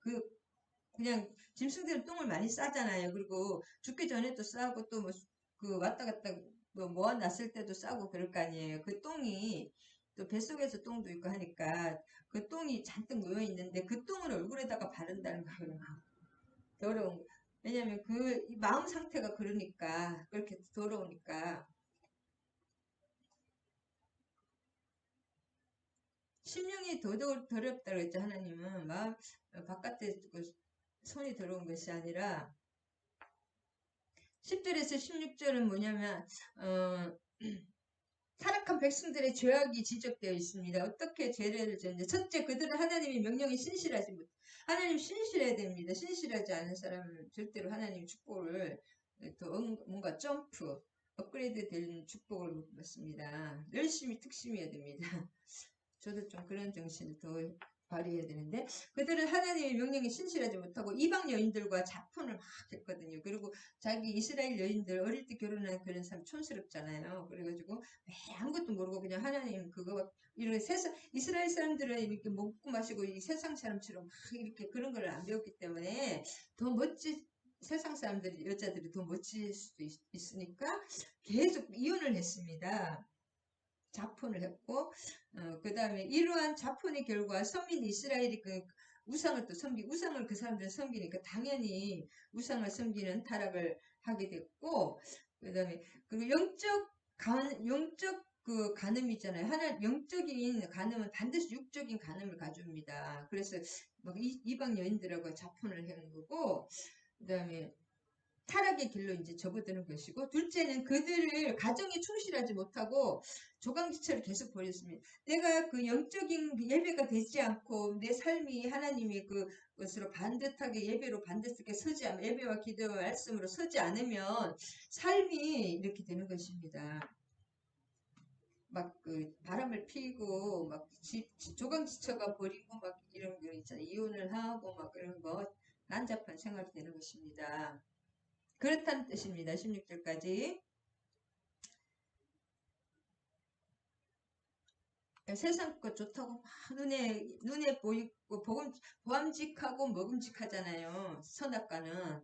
그냥 짐승들은 똥을 많이 싸잖아요. 그리고 죽기 전에도 싸고 또 뭐 그 왔다 갔다 뭐 모아놨을 때도 싸고 그럴 거 아니에요. 그 똥이 또 뱃속에서 똥도 있고 하니까 그 똥이 잔뜩 모여 있는데 그 똥을 얼굴에다가 바른다는 거예요. 더러운 거. 왜냐면 그 마음 상태가 그러니까 그렇게 더러우니까 심령이 더럽다고 했죠. 하나님은 마음 바깥에 손이 더러운 것이 아니라 10절에서 16절은 뭐냐면 타락한 백성들의 죄악이 지적되어 있습니다. 어떻게 죄를 지었는지 첫째 그들은 하나님의 명령에 신실하지 못. 하나님 신실해야 됩니다. 신실하지 않은 사람은 절대로 하나님 축복을 더 뭔가 점프 업그레이드 된 축복을 못 받습니다. 열심히 특심해야 됩니다. 저도 좀 그런 정신을 더 발휘해야 되는데 그들은 하나님의 명령에 신실하지 못하고 이방 여인들과 자폰을 막 했거든요. 그리고 자기 이스라엘 여인들 어릴 때 결혼한 그런 사람 촌스럽잖아요. 그래가지고 아무것도 모르고 그냥 하나님 그거 이런 이스라엘 사람들은 이렇게 먹고 마시고 이 세상 사람처럼 막 이렇게 그런 걸 안 배웠기 때문에 더 세상 사람들이 여자들이 더 멋질 수도 있으니까 계속 이혼을 했습니다. 자폰을 했고 그 다음에 이러한 자폰의 결과 선민 이스라엘이 그 우상을 또 우상을 그 사람들은 섬기니까 당연히 우상을 섬기는 타락을 하게 됐고 그 다음에 그리고 영적 그 간음이잖아요. 영적인 간음은 반드시 육적인 간음을 가져옵니다. 그래서 막 이방 여인들하고 자폰을 한 거고 그 다음에 타락의 길로 이제 접어드는 것이고, 둘째는 그들을 가정에 충실하지 못하고 조강지처를 계속 버렸습니다. 내가 그 영적인 예배가 되지 않고 내 삶이 하나님이 그것으로 반듯하게 예배로 반듯하게 서지 않으면, 예배와 기도와 말씀으로 서지 않으면 삶이 이렇게 되는 것입니다. 막 그 바람을 피고 막 조강지처가 버리고 막 이런 거 있잖아요. 이혼을 하고 막 그런 거 난잡한 생활이 되는 것입니다. 그렇다는 뜻입니다. 16절까지. 세상 것 좋다고 막 눈에 보이고 보암직하고 먹음직하잖아요. 선악과는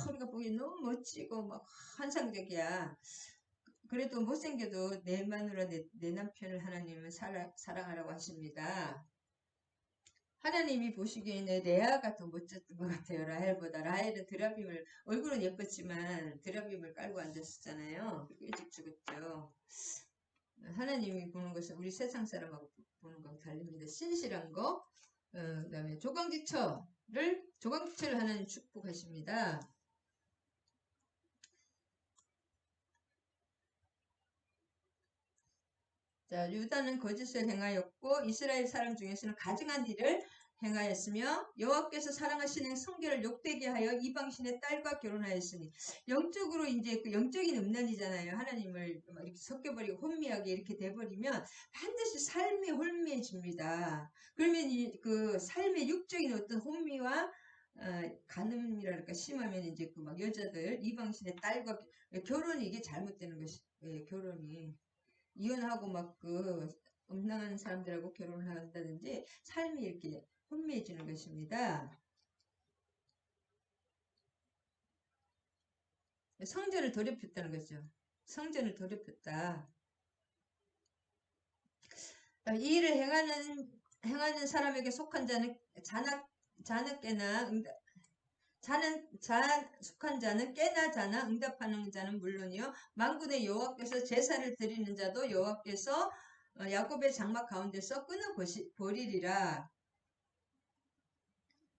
우리가 보기 너무 멋지고 막 환상적이야. 그래도 못생겨도 내 마누라 내 남편을 하나님은 사랑하라고 하십니다. 하나님이 보시기에는 레아가 더 멋졌던 것 같아요. 라헬보다. 라헬은 얼굴은 예뻤지만 드라빔을 깔고 앉았었잖아요. 그리고 일찍 죽었죠. 하나님이 보는 것은 우리 세상 사람하고 보는 거하고 다릅니다. 신실한 거, 그 다음에 조강지처를 하나님 축복하십니다. 자, 유다는 거짓을 행하였고 이스라엘 사람 중에서는 가증한 일을 행하였으며 여호와께서 사랑하시는 성결을 욕되게 하여 이방신의 딸과 결혼하였으니, 영적으로 이제 그 영적인 음란이잖아요. 하나님을 이렇게 섞여버리고 혼미하게 이렇게 돼버리면 반드시 삶이 혼미해집니다. 그러면 그 삶의 육적인 어떤 혼미와 간음이랄까 심하면 이제 그 막 여자들 이방신의 딸과 결혼이 이게 잘못되는 것이, 결혼이 이혼하고 막 그 음란한 사람들하고 결혼을 한다든지 삶이 이렇게 혼미해지는 것입니다. 성전을 더럽혔다는 거죠. 성전을 더럽혔다. 이 일을 행하는 사람에게 속한 자는 속한 자는 깨나 자나 응답하는 자는 물론이요 만군의 여호와께서 제사를 드리는 자도 여호와께서 야곱의 장막 가운데서 끊어 버리리라.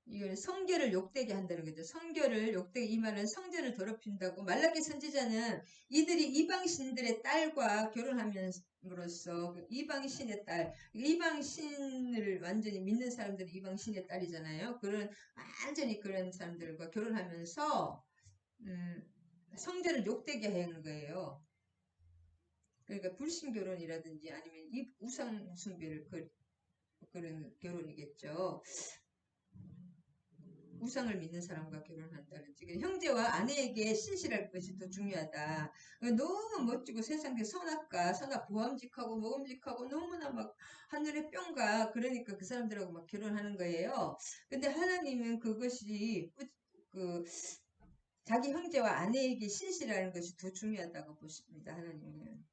이걸 성결을 욕되게 한다는 거죠. 성결을 욕되게, 이 말은 성전을 더럽힌다고. 말라기 선지자는 이들이 이방신들의 딸과 결혼함으로써 이방신의 딸, 이방신을 완전히 믿는 사람들이 이방신의 딸이잖아요. 완전히 그런 사람들과 결혼하면서 성전을 욕되게 하는 거예요. 그러니까 불신결혼이라든지 아니면 우상 숭배를 그런 결혼이겠죠. 우상을 믿는 사람과 결혼한다든지, 형제와 아내에게 신실할 것이 더 중요하다. 너무 멋지고 세상에 선악 보암직하고 먹음직하고 너무나 막 하늘의 뿅가, 그러니까 그 사람들하고 막 결혼하는 거예요. 근데 하나님은 그것이 자기 형제와 아내에게 신실하는 것이 더 중요하다고 보십니다. 하나님은.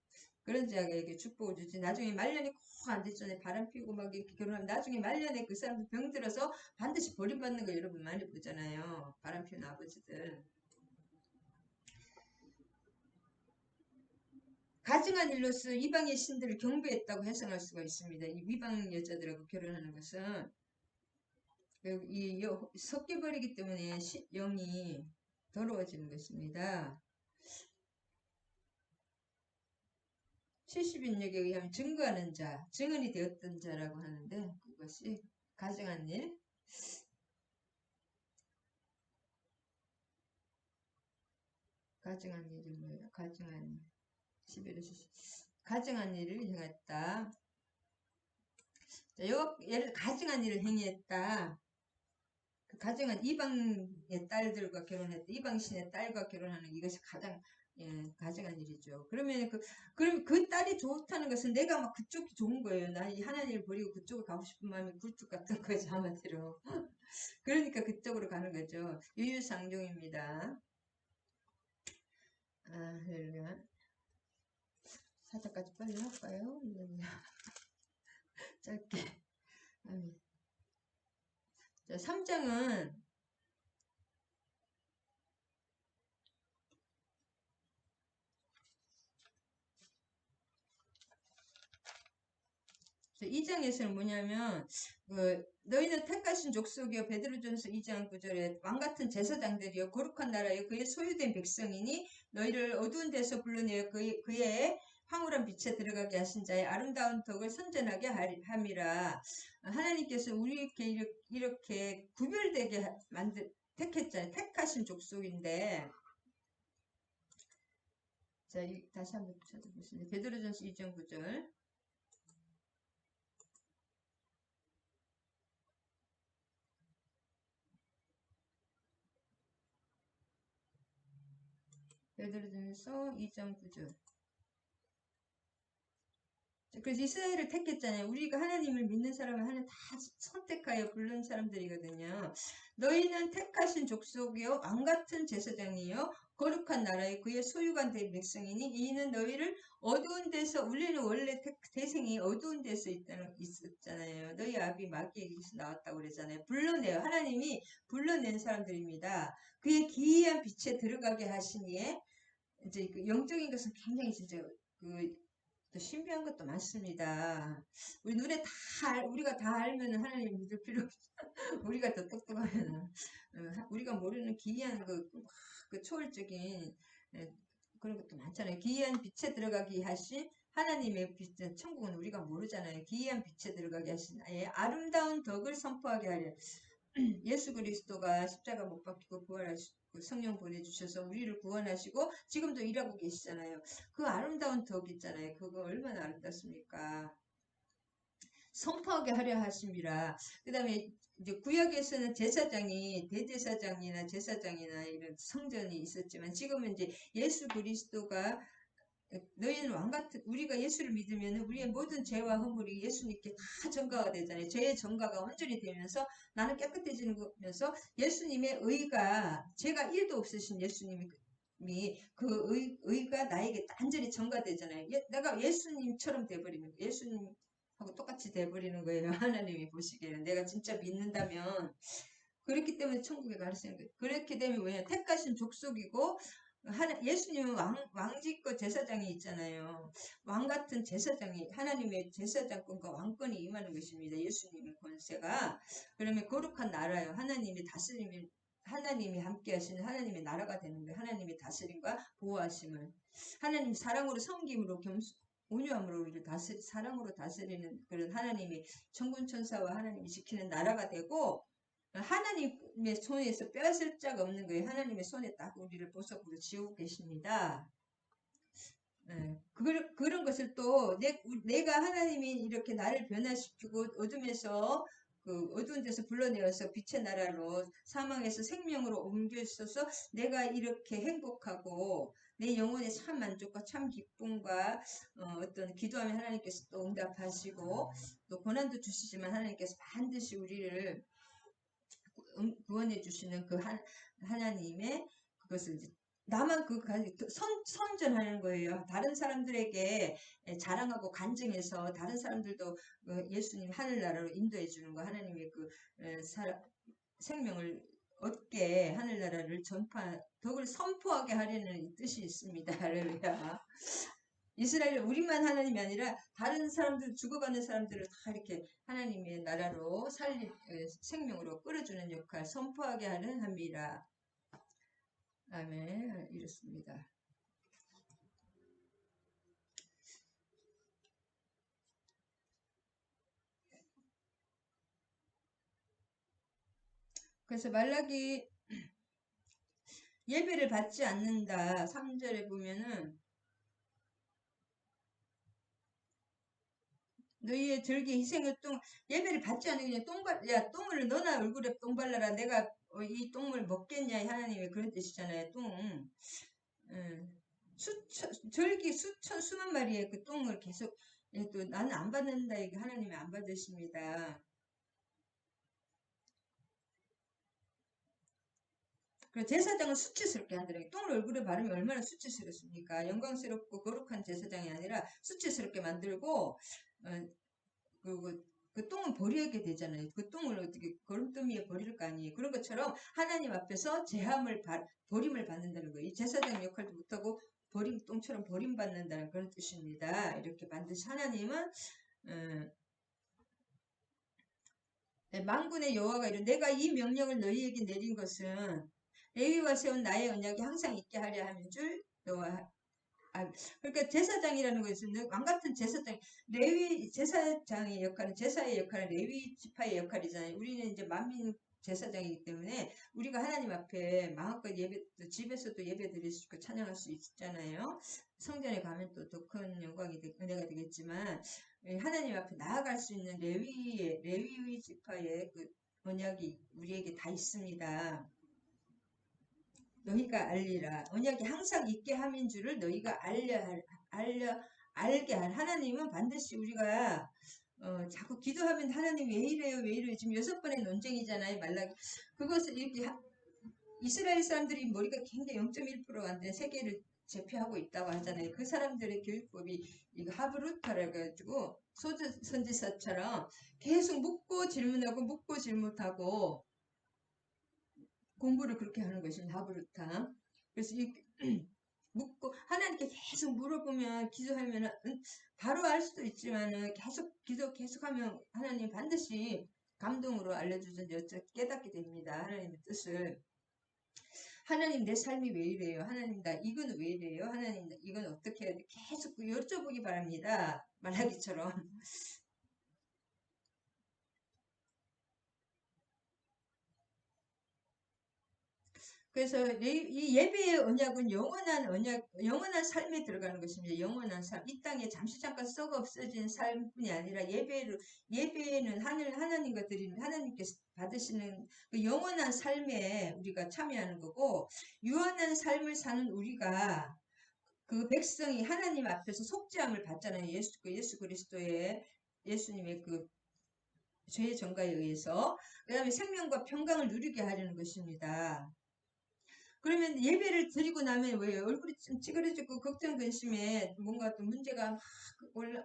그런 자에게 축복을 주지. 나중에 말년이 꼭 안 됐잖아요. 바람 피우고 막 이렇게 결혼하면 나중에 말년에 그 사람들 병들어서 반드시 버림받는 거 여러분 많이 보잖아요. 바람 피우는 아버지들. 가증한 일로서 이방의 신들을 경배했다고 해석할 수가 있습니다. 이 이방 여자들하고 결혼하는 것은 섞여버리기 때문에 영이 더러워지는 것입니다. 70인력에 의하면 증거하는 자, 증언이 되었던 자라고 하는데 그것이 가증한 일. 가증한 일이 뭐예요? 가증한 11절 가증한 일을 행했다. 가증한 일을 행했다. 그 가증한 이방의 딸들과 결혼했다. 이방신의 딸과 결혼하는 이것이 가장 가증한 일이죠. 그러면 그럼 그 딸이 좋다는 것은 내가 막 그쪽이 좋은 거예요. 나 이 하나님을 버리고 그쪽으로 가고 싶은 마음이 굴뚝 같은 거죠. 한마디로. 그러니까 그쪽으로 가는 거죠. 유유상종입니다. 할렐루야. 4절까지 빨리 할까요? 짧게. 자, 3장은 이제 2장에서는 뭐냐면 너희는 택하신 족속이요 베드로전서 2장 9절에 왕같은 제사장들이요 거룩한 나라요 그의 소유된 백성이니 너희를 어두운 데서 불러내어 그의 황홀한 빛에 들어가게 하신 자의 아름다운 덕을 선전하게 함이라. 하나님께서 우리에게 이렇게 구별되게 택했잖아요. 택하신 족속인데 자, 다시 한번 찾아보겠습니다. 베드로전서 2장 9절. 베드로전서 2장 9절. 그래서 이스라엘을 택했잖아요. 우리가 하나님을 믿는 사람은 하나님 다 선택하여 부른 사람들이거든요. 너희는 택하신 족속이요 왕같은 제사장이요 거룩한 나라에 그의 소유가 된 백성이니 이는 너희를 어두운 데서 우리는 원래 태생이 어두운 데서 있었잖아요. 너희 아비 마귀에게서 나왔다고 그러잖아요. 불러내요. 하나님이 불러낸 사람들입니다. 그의 기이한 빛에 들어가게 하시니에 이제 그 영적인 것은 굉장히 진짜 또 신비한 것도 많습니다. 우리 눈에 우리가 다 알면 하나님 믿을 필요 없어. 우리가 더 똑똑하면, 우리가 모르는 기이한 그 초월적인, 그런 것도 많잖아요. 기이한 빛에 들어가게 하신 하나님의 빛, 천국은 우리가 모르잖아요. 기이한 빛에 들어가게 하신 아름다운 덕을 선포하게 하려. 예수 그리스도가 십자가 못 박히고 부활하시고 성령 보내주셔서 우리를 구원하시고 지금도 일하고 계시잖아요. 그 아름다운 덕 있잖아요. 그거 얼마나 아름답습니까? 선포하게 하려 하심이라. 그 다음에 이제 구약에서는 제사장이 대제사장이나 제사장이나 이런 성전이 있었지만 지금은 이제 예수 그리스도가 너희는 왕같은 우리가 예수를 믿으면 우리의 모든 죄와 허물이 예수님께 다 전가가 되잖아요. 죄의 전가가 온전히 되면서 나는 깨끗해지는 거면서 예수님의 의가 죄가 1도 없으신 예수님이 그 의가 나에게 완전히 전가되잖아요. 내가 예수님처럼 돼버리는 거예요. 예수님하고 똑같이 돼버리는 거예요. 하나님이 보시기에는 내가 진짜 믿는다면 그렇기 때문에 천국에 갈 수 있는 거예요. 그렇게 되면 왜냐 택하신 족속이고 예수님은 왕직과 제사장이 있잖아요. 왕 같은 제사장이 하나님의 제사장권과 왕권이 임하는 것입니다. 예수님의 권세가. 그러면 거룩한 나라요. 하나님이 함께 하시는 하나님의 나라가 되는 거예요. 하나님의 다스림과 보호하심을. 하나님 사랑으로 섬김으로 온유함으로 우리를 사랑으로 다스리는 그런 하나님이 천군천사와 하나님이 지키는 나라가 되고 하나님의 손에서 빼앗을 자가 없는 거예요. 하나님의 손에 딱 우리를 보석으로 지우고 계십니다. 그런 것을 또 내가 하나님이 이렇게 나를 변화시키고 어둠에서 그 어두운 데서 불러내어서 빛의 나라로 사망에서 생명으로 옮겨주셔서 내가 이렇게 행복하고 내 영혼의 참 만족과 참 기쁨과 어떤 기도하면 하나님께서 또 응답하시고 또 고난도 주시지만 하나님께서 반드시 우리를 구원해 주시는 그 하나님의 그것을 이제 나만 선전하는 거예요. 다른 사람들에게 자랑하고 간증해서 다른 사람들도 예수님 하늘나라로 인도해 주는 거 하나님의 그 생명을 얻게 하늘나라를 덕을 선포하게 하려는 뜻이 있습니다. 할렐루야. 이스라엘 우리만 하나님이 아니라 다른 사람들 죽어가는 사람들을 다 이렇게 하나님의 나라로 생명으로 끌어주는 역할 선포하게 하는 함이라. 아멘. 이렇습니다. 그래서 말라기 예배를 받지 않는다. 3절에 보면은 너희의 절기 희생의 예배를 받지 않으면 똥을 너나 얼굴에 똥 발라라. 내가 이 똥을 먹겠냐 하나님의 그런 뜻이잖아요. 절기 수만 마리의 그 똥을 계속 또 나는 안 받는다. 이게 하나님이 안 받으십니다. 그리고 제사장은 수치스럽게 한다는 똥을 얼굴에 바르면 얼마나 수치스럽습니까? 영광스럽고 거룩한 제사장이 아니라 수치스럽게 만들고 그 똥은 버리게 되잖아요. 그 똥을 어떻게 거름더미에 버릴 거 아니에요. 그런 것처럼 하나님 앞에서 버림을 받는다는 거예요. 이 제사장 역할도 못하고 똥처럼 버림받는다는 그런 뜻입니다. 이렇게 반드시 하나님은 네, 만군의 여호와가 이르 내가 이 명령을 너희에게 내린 것은 레위와 세운 나의 언약이 항상 있게 하려 함인 줄 너와 그러니까 제사장이라는 것은 왕 같은 제사장 레위 제사장의 역할은 제사의 역할은 레위 지파의 역할이잖아요. 우리는 이제 만민 제사장이기 때문에 우리가 하나님 앞에 마음껏 예배 집에서도 예배 드릴 수 있고 찬양할 수 있잖아요. 성전에 가면 또 더 큰 영광이 은혜가 되겠지만 하나님 앞에 나아갈 수 있는 레위 지파의 그 언약이 우리에게 다 있습니다. 너희가 알리라. 언약이 항상 있게 함인 줄을 너희가 알게 할. 하나님은 반드시 우리가 자꾸 기도하면 하나님 왜 이래요 왜 이래요 지금 6번의 논쟁이잖아요 말라기 그것을 이렇게 이스라엘 사람들이 머리가 굉장히 0.1%가 안 되는 세계를 제패하고 있다고 하잖아요. 그 사람들의 교육법이 이거 하브루타라 해가지고 소드 선지사처럼 계속 묻고 질문하고 묻고 질문하고 공부를 그렇게 하는 것입니다. 하브루타. 그래서 이 묻고 하나님께 계속 물어보면 기도하면 바로 알 수도 있지만은 계속하면 하나님 반드시 감동으로 알려주든지 깨닫게 됩니다. 하나님의 뜻을. 하나님 내 삶이 왜 이래요? 하나님 나 이건 왜 이래요? 하나님 나 이건 어떻게 해야 돼? 계속 여쭤보기 바랍니다. 말라기처럼. 그래서 이 예배의 언약은 영원한 언약, 영원한 삶에 들어가는 것입니다. 영원한 삶. 이 땅에 잠시 잠깐 썩어 없어진 삶뿐이 아니라 예배는 하나님과 드리는, 하나님께서 받으시는 그 영원한 삶에 우리가 참여하는 거고, 유한한 삶을 사는 우리가 그 백성이 하나님 앞에서 속죄함을 받잖아요. 예수 그리스도의, 예수님의 그 죄의 전가에 의해서. 그 다음에 생명과 평강을 누리게 하려는 것입니다. 그러면 예배를 드리고 나면 왜 얼굴이 좀 찌그러지고 걱정 근심에 뭔가 또 문제가 막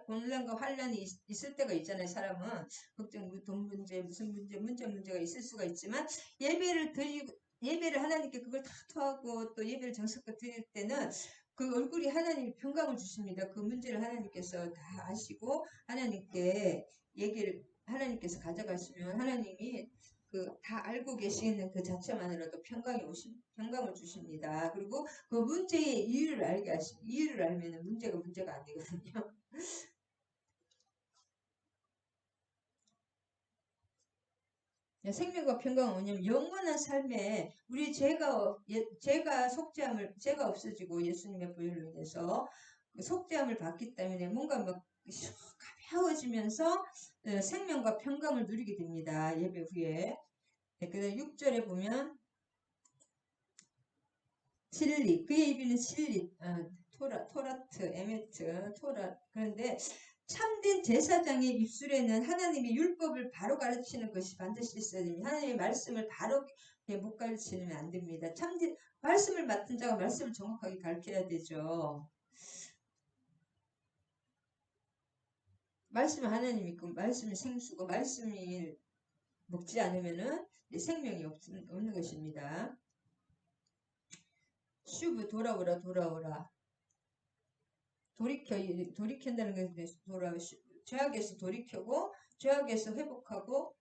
혼란과 환란이 있을 때가 있잖아요. 사람은 걱정 돈 문제 무슨 문제가 있을 수가 있지만 예배를 하나님께 그걸 다 토하고 또 예배를 정성껏 드릴 때는 그 얼굴이 하나님 평강을 주십니다. 그 문제를 하나님께서 다 아시고 하나님께 얘기를 하나님께서 가져가시면 하나님이 그 다 알고 계시는 그 자체만으로도 평강을 주십니다. 그리고 그 문제의 이유를 알면 문제가 안 되거든요. 생명과 평강은 뭐냐면 영원한 삶에 우리 죄가 죄가 없어지고 예수님의 보혈로 인해서 그 속죄함을 받기 때문에 뭔가 막 가벼워지면서 생명과 평강을 누리게 됩니다. 예배 후에. 네, 그다음 6절에 보면 진리, 그의 입에는 진리, 토라트, 에메트, 그런데 참된 제사장의 입술에는 하나님의 율법을 바로 가르치는 것이 반드시 있어야 됩니다. 하나님의 말씀을 바로 못 가르치면 안 됩니다. 참된 말씀을 맡은 자가 말씀을 정확하게 가르쳐야 되죠. 말씀은 하나님 있고 말씀이 생수고 말씀이 먹지 않으면은 생명이 없는 것입니다. 슈브 돌아오라. 돌이킨다는 것에 죄악에서 돌이켜고 죄악에서 회복하고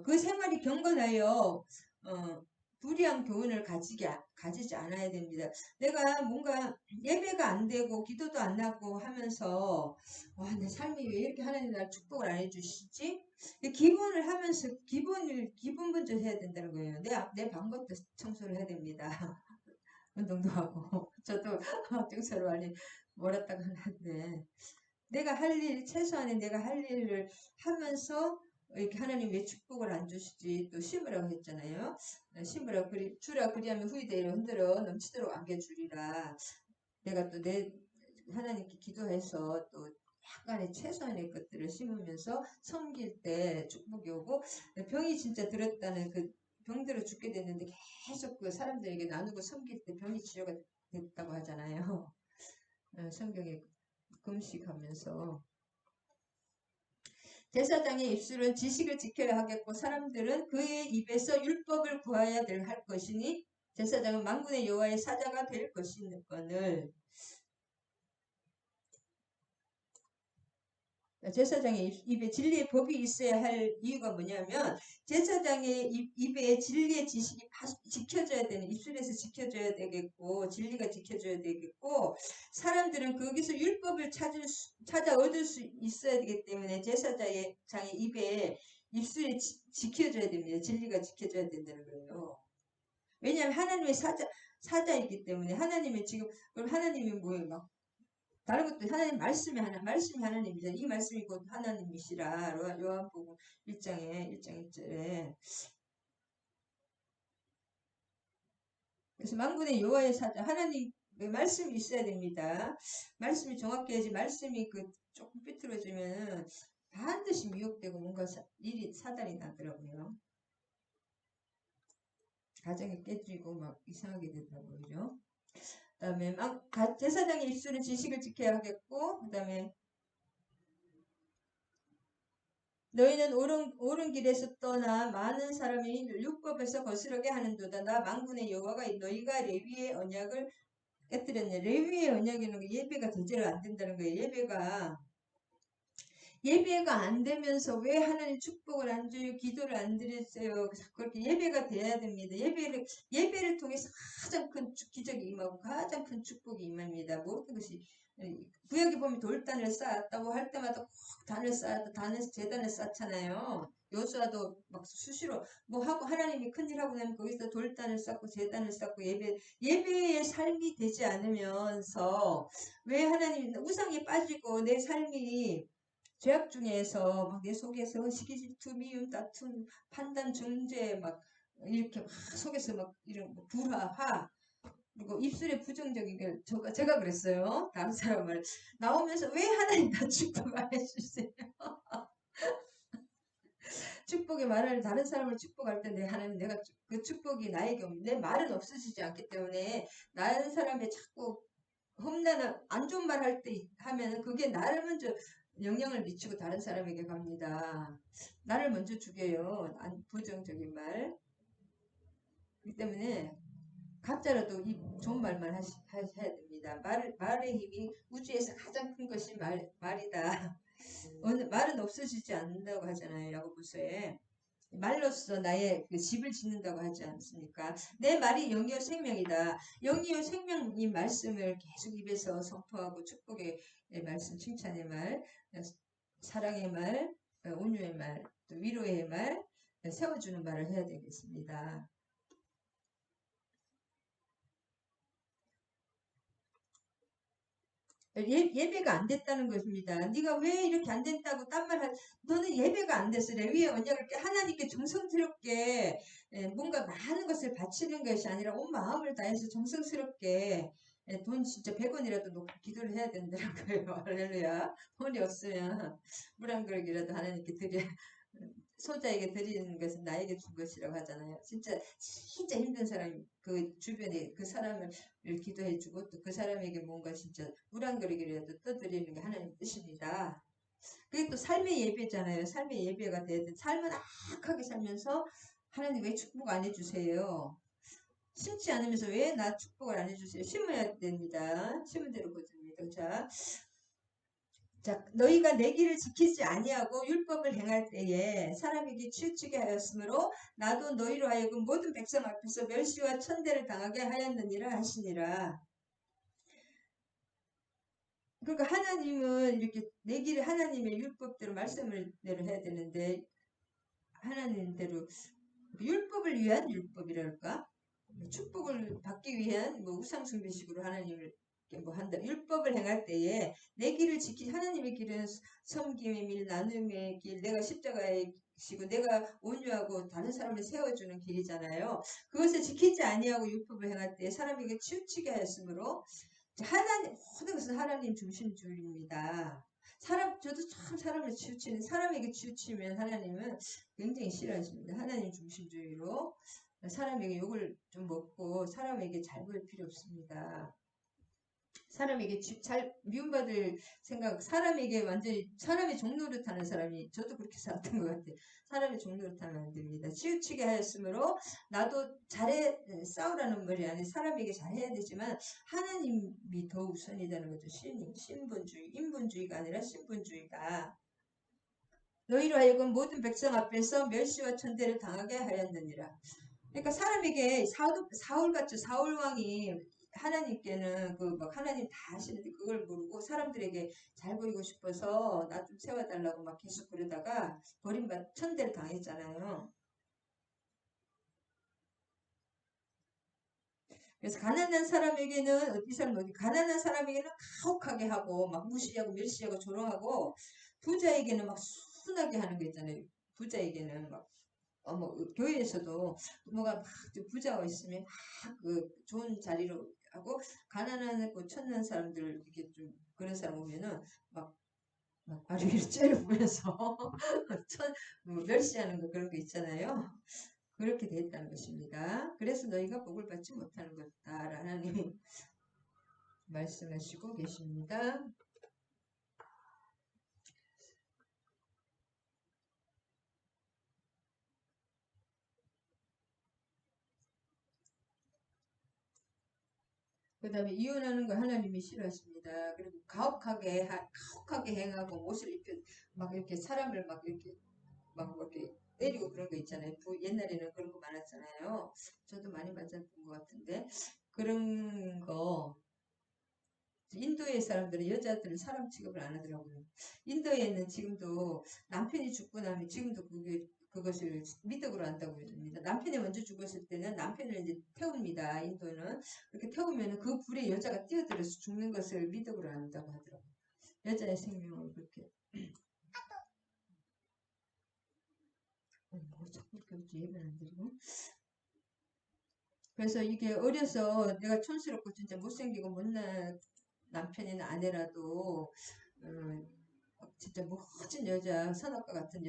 그 생활이 경건하여 불의한 교훈을 가지지 않아야 됩니다. 내가 뭔가 예배가 안 되고 기도도 안 나고 하면서 와, 내 삶이 왜 이렇게 하나님 날 축복을 안 해주시지? 기본을 하면서 기본 먼저 해야 된다는 거예요. 내 방법도 청소를 해야 됩니다. 운동도 하고 저도 청소를 많이 몰았다고 하는데 최소한의 내가 할 일을 하면서 이렇게 하나님 왜 축복을 안 주시지 또 심으라고 했잖아요. 심으라 주라 그리하면 후이대로 흔들어 넘치도록 안겨주리라. 내가 또 하나님께 기도해서 또 약간의 최소한의 것들을 심으면서 섬길 때 축복이 오고 병이 진짜 들었다는 그 병들어 죽게 됐는데 계속 그 사람들에게 나누고 섬길 때 병이 치료가 됐다고 하잖아요. 성경에 금식하면서 제사장의 입술은 지식을 지켜야 하겠고 사람들은 그의 입에서 율법을 구하여야 할 것이니 제사장은 만군의 여호와의 사자가 될 것이거늘 제사장의 입에 진리의 법이 있어야 할 이유가 뭐냐면 제사장의 입에 진리의 지식이 지켜져야 되는 입술에서 지켜져야 되겠고 진리가 지켜져야 되겠고 사람들은 거기서 율법을 찾아 얻을 수 있어야 되기 때문에 제사장의 입에 입술이 지켜져야 됩니다. 진리가 지켜져야 된다는 거예요. 왜냐하면 하나님의 사자이기 때문에 하나님의 지금 그럼 하나님이 뭐예요? 막 다른 것도 하나님 말씀이 하나님이잖아요. 이 말씀이 곧 하나님이시라. 요한복음 1장에 1장 1절에. 그래서 만군의 여호와의 사자 하나님의 말씀이 있어야 됩니다. 말씀이 정확해야지 말씀이 그 조금 삐뚤어지면 반드시 미혹되고 뭔가 일이 사달이 나더라고요. 가정이 깨지고 막 이상하게 되더라고요. 그죠? 그 다음에 제사장의 입술은 지식을 지켜야 하겠고 그 다음에 너희는 옳은 길에서 떠나 많은 사람이 율법에서 거스르게 하는도다. 나 만군의 여호와가 너희가 레위의 언약을 깨뜨렸네. 레위의 언약이라는 게 예배가 제대로 안 된다는 거예요. 예배가 안 되면서 왜 하나님 축복을 안 줘요? 기도를 안 드렸어요? 그렇게 예배가 돼야 됩니다. 예배를 통해서 가장 큰 기적이 임하고 가장 큰 축복이 임합니다. 모든 것이 구약에 보면 돌단을 쌓았다고 할 때마다 꼭 단을 쌓았다, 재단을 쌓잖아요. 요수아도 막 수시로 뭐 하고 하나님이 큰일 하고 나면 거기서 돌단을 쌓고 재단을 쌓고 예배의 삶이 되지 않으면서 왜 하나님 우상에 빠지고 내 삶이 죄악 중에서 막 내 속에서 시기 질투 미움 다툼 판단 중재 막 이렇게 막 속에서 막 이런 불화 화 그리고 입술에 부정적인 게 제가 그랬어요. 다른 사람을 나오면서 왜 하나님 나 축복 안 해주세요. 축복의 말을 다른 사람을 축복할 때 하나님 내가 그 축복이 나에게 내 말은 없어지지 않기 때문에 다른 사람의 자꾸 험난한 안 좋은 말 할 때 하면은 그게 나를 먼저 영향을 미치고 다른 사람에게 갑니다. 나를 먼저 죽여요. 부정적인 말. 그렇기 때문에 가짜라도 이 좋은 말만 하셔야 됩니다. 말의 힘이 우주에서 가장 큰 것이 말이다. 말은 없어지지 않는다고 하잖아요. 야고보서에. 말로써 나의 그 집을 짓는다고 하지 않습니까? 내 말이 영이요 생명이다. 영이요 생명인 말씀을 계속 입에서 선포하고 축복의 말씀, 칭찬의 말, 사랑의 말, 온유의 말, 또 위로의 말, 세워주는 말을 해야 되겠습니다. 예배가 안 됐다는 것입니다. 네가 왜 이렇게 안 됐다고 딴 말 너는 예배가 안 됐어. 레위의 언약을 하나님께 정성스럽게 뭔가 많은 것을 바치는 것이 아니라 온 마음을 다해서 정성스럽게 돈 진짜 100원이라도 놓고 기도를 해야 된다는 거예요. 할렐루야. 돈이 없으면 물 한 그릇이라도 하나님께 드려 소자에게 드리는 것은 나에게 준 것이라고 하잖아요. 진짜 힘든 사람, 그 주변에 그 사람을 기도해주고 또 그 사람에게 뭔가 진짜 물 한 그릇이라도 떠드리는 게 하나님 뜻입니다. 그게 또 삶의 예배잖아요. 삶의 예배가 돼야 돼. 삶은 악하게 살면서 하나님 왜 축복 안 해주세요? 심지 않으면서 왜 나 축복을 안 해주세요? 심어야 됩니다. 심은 대로 거둡니다. 자, 너희가 내 길을 지키지 아니하고 율법을 행할 때에 사람에게 치우치게 하였으므로 나도 너희로 하여금 모든 백성 앞에서 멸시와 천대를 당하게 하였느니라 하시니라. 그러니까 하나님은 이렇게 내 길을 하나님의 율법대로 말씀을 대로 해야 되는데 하나님대로 율법을 위한 율법이랄까? 축복을 받기 위한 뭐 우상숭배식으로 하나님을 뭐 한다. 율법을 행할 때에 내 길을 하나님의 길은 섬김의 길, 나눔의 길, 내가 십자가의 시고 내가 온유하고 다른 사람을 세워주는 길이잖아요. 그것을 지키지 아니하고 율법을 행할 때 사람에게 치우치게 하였으므로 모든 것은 하나님 중심주의입니다. 저도 참 사람을 사람에게 치우치면 하나님은 굉장히 싫어하십니다. 하나님 중심주의로 사람에게 욕을 좀 먹고 사람에게 잘 보일 필요 없습니다. 사람에게 미움받을 생각, 사람에게 완전히 사람의 종노릇 하는 사람이 저도 그렇게 살았던 것 같아요. 사람의 종노릇 하면 안 됩니다. 치우치게 하였으므로 나도 싸우라는 말이 아니라 사람에게 잘해야 되지만 하나님이 더 우선이라는 거죠. 신분주의, 인본주의가 아니라 신분주의다. 너희로 하여금 모든 백성 앞에서 멸시와 천대를 당하게 하였느니라. 그러니까 사람에게 사울같이 사울 왕이 하나님께는 그 막 하나님 다 하시는데 그걸 모르고 사람들에게 잘 보이고 싶어서 나 좀 세워달라고 막 계속 그러다가 버림받 천대를 당했잖아요. 그래서 가난한 사람에게는 이 사람 어디 가난한 사람에게는 가혹하게 하고 막 무시하고 멸시하고 조롱하고 부자에게는 막 순하게 하는 거 있잖아요. 부자에게는 막 교회에서도 뭐가 막 부자가 있으면 막 그 좋은 자리로 하고 가난한 그 천난 사람들 이렇게 좀 그런 사람 오면은 막 바로 위로 째려보면서 멸시하는 거 그런 거 있잖아요. 그렇게 됐다는 것입니다. 그래서 너희가 복을 받지 못하는 것다. 하나님이 말씀하시고 계십니다. 그 다음에 이혼하는 거 하나님이 싫어하십니다. 그리고 가혹하게 행하고 옷을 입혀 막 이렇게 사람을 막 이렇게 때리고 그런 거 있잖아요. 옛날에는 그런 거 많았잖아요. 저도 많이 맞았던 것 같은데 그런 거 인도의 사람들은 여자들은 사람 취급을 안 하더라고요. 인도에는 지금도 남편이 죽고 나면 지금도 그것을 미덕으로 한다고 합니다. 남편이 먼저 죽었을 때는 남편을 이제 태웁니다. 인도는 그렇게 태우면 그 불에 여자가 뛰어들어서 죽는 것을 미덕으로 한다고 하더라고요. 여자의 생명을 그렇게 뭐 자꾸 이렇게 예배를 안 드리고 그래서 이게 어려서 내가 촌스럽고 진짜 못생기고 못난 남편이나 아내라도 진짜 멋진 여자, 선악과 같은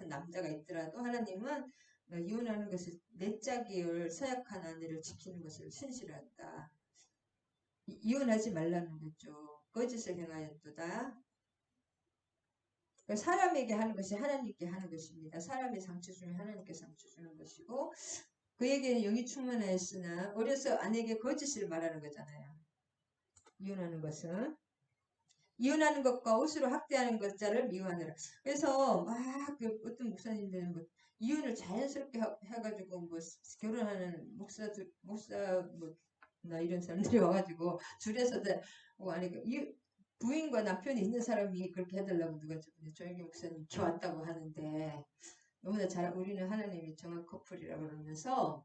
남자가 있더라도 하나님은 이혼하는 것을 내 짝이을 서약한 아내를 지키는 것을 신실하다. 이혼하지 말라는 거죠. 거짓을 행하였도다. 그러니까 사람에게 하는 것이 하나님께 하는 것입니다. 사람이 상처 주면 하나님께 상처 주는 것이고 그에게 영이 충만하였으나 어려서 아내에게 거짓을 말하는 거잖아요. 이혼하는 것은. 이혼하는 것과 옷으로 학대하는 것자를 미워하느라. 그래서 막그 어떤 목사님들은 뭐 이혼을 자연스럽게 해가지고 뭐 결혼하는 목사 뭐나 이런 사람들이 와가지고 줄에서도 뭐 아니 부인과 남편이 있는 사람이 그렇게 해달라고 누가 저번에 조영기 목사님 이렇게 왔다고 하는데 너무나 잘 우리는 하나님이 정한 커플이라 그러면서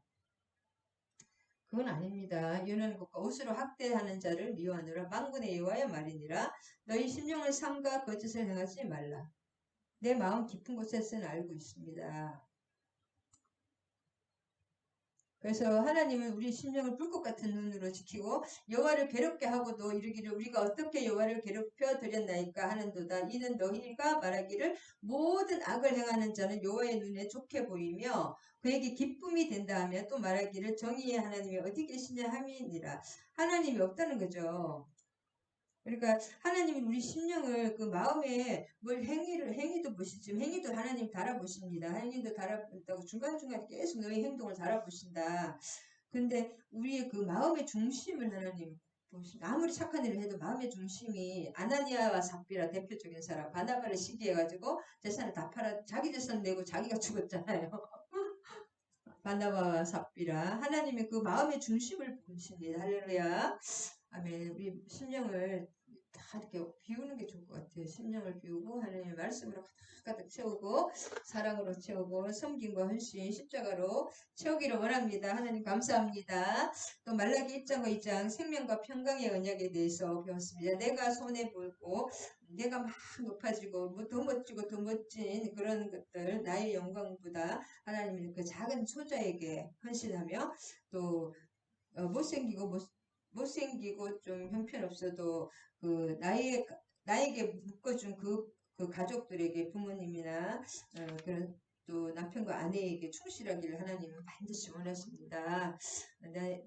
그건 아닙니다. 이혼하는 것과 옷으로 학대하는 자를 미워하느라 만군의 여호와의 말이니라. 너희 심령을 삼가 거짓을 행하지 말라. 내 마음 깊은 곳에서는 알고 있습니다. 그래서 하나님은 우리 심령을 불꽃 같은 눈으로 지키고 여호와를 괴롭게 하고도 이르기를 우리가 어떻게 여호와를 괴롭혀 드렸나이까 하는도다. 이는 너희가 말하기를 모든 악을 행하는 자는 여호와의 눈에 좋게 보이며 그에게 기쁨이 된다 하며 또 말하기를 정의의 하나님이 어디 계시냐 함이니라. 하나님이 없다는 거죠. 그러니까 하나님은 우리 심령을 그 마음에 뭘 행위도 보시지만 행위도 하나님 달아보십니다. 행위도 달아본다고 중간중간에 계속 너희 행동을 달아보신다. 근데 우리의 그 마음의 중심을 하나님 보십니다. 아무리 착한 일을 해도 마음의 중심이 아나니아와 삽비라 대표적인 사람 바나바를 시기해가지고 재산을 다 팔아 자기 재산 내고 자기가 죽었잖아요. 바나바와 삽비라 하나님의 그 마음의 중심을 보십니다. 할렐루야. 아멘. 우리 심령을 다 이렇게 비우는 게 좋을 것 같아요. 심령을 비우고 하나님의 말씀으로 가득 채우고 사랑으로 채우고 섬김과 헌신 십자가로 채우기를 원합니다. 하나님 감사합니다. 또 말라기 1장과 2장 생명과 평강의 언약에 대해서 배웠습니다. 내가 손에 보고 내가 막 높아지고 뭐 더 멋지고 더 멋진 그런 것들 나의 영광보다 하나님의 그 작은 소자에게 헌신하며 또 못생기고 좀 형편없어도 그 나에게 묶어준 그 가족들에게 부모님이나 그런 또 남편과 아내에게 충실하기를 하나님은 반드시 원하십니다.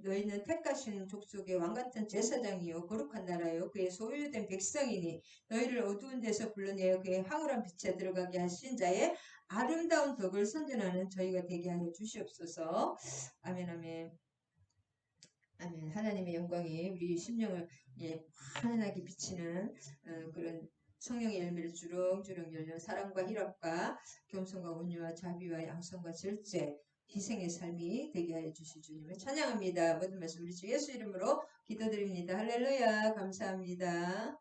너희는 택하신 족속의 왕같은 제사장이요 거룩한 나라요 그의 소유된 백성이니 너희를 어두운 데서 불러내어 그의 황홀한 빛에 들어가게 하신 자의 아름다운 덕을 선전하는 저희가 되게 하여 주시옵소서. 아멘 아멘. 아멘. 하나님의 영광이 우리 심령을 환하게 비치는 그런 성령의 열매를 주렁주렁 열려 사랑과 희락과 겸손과 온유와 자비와 양성과 절제 희생의 삶이 되게 하여 주실 주님을 찬양합니다. 모든 말씀 우리 주 예수 이름으로 기도드립니다. 할렐루야. 감사합니다.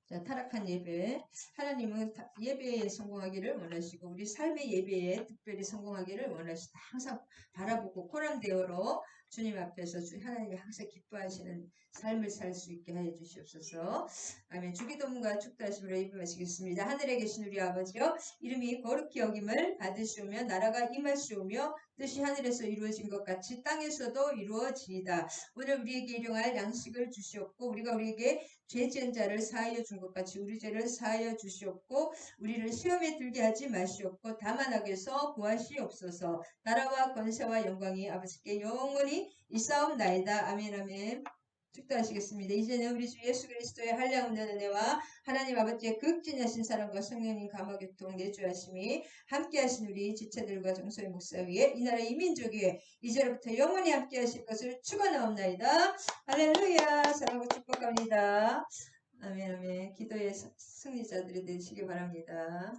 자, 타락한 예배. 하나님은 예배에 성공하기를 원하시고 우리 삶의 예배에 특별히 성공하기를 원하시다. 항상 바라보고 코람대어로 주님 앞에서 하나님이 항상 기뻐하시는 삶을 살 수 있게 하여 주시옵소서. 아멘. 주기도문과 축도하심으로 예배마치겠습니다. 하늘에 계신 우리 아버지여 이름이 거룩히 여김을 받으시오며 나라가 임하시오며 뜻이 하늘에서 이루어진 것 같이 땅에서도 이루어지이다. 오늘 우리에게 일용할 양식을 주시옵고 우리가 우리에게 죄 지은 자를 사하여 준 것 같이 우리 죄를 사하여 주시옵고 우리를 시험에 들게 하지 마시옵고 다만 악에서 구하시옵소서. 나라와 권세와 영광이 아버지께 영원히 있사옵나이다. 아멘 아멘. 축도하시겠습니다. 이제는 우리 주 예수 그리스도의 한량없는 은혜와 하나님 아버지의 극진하신 사랑과 성령님 감화교통 내주하심이 함께하신 우리 지체들과 정소의 목사 위에 이 나라 이민족 위에 이제로부터 영원히 함께하실 것을 축원하옵나이다. 할렐루야. 사랑하고 축복합니다. 아멘 아멘. 기도의 승리자들이 되시기 바랍니다.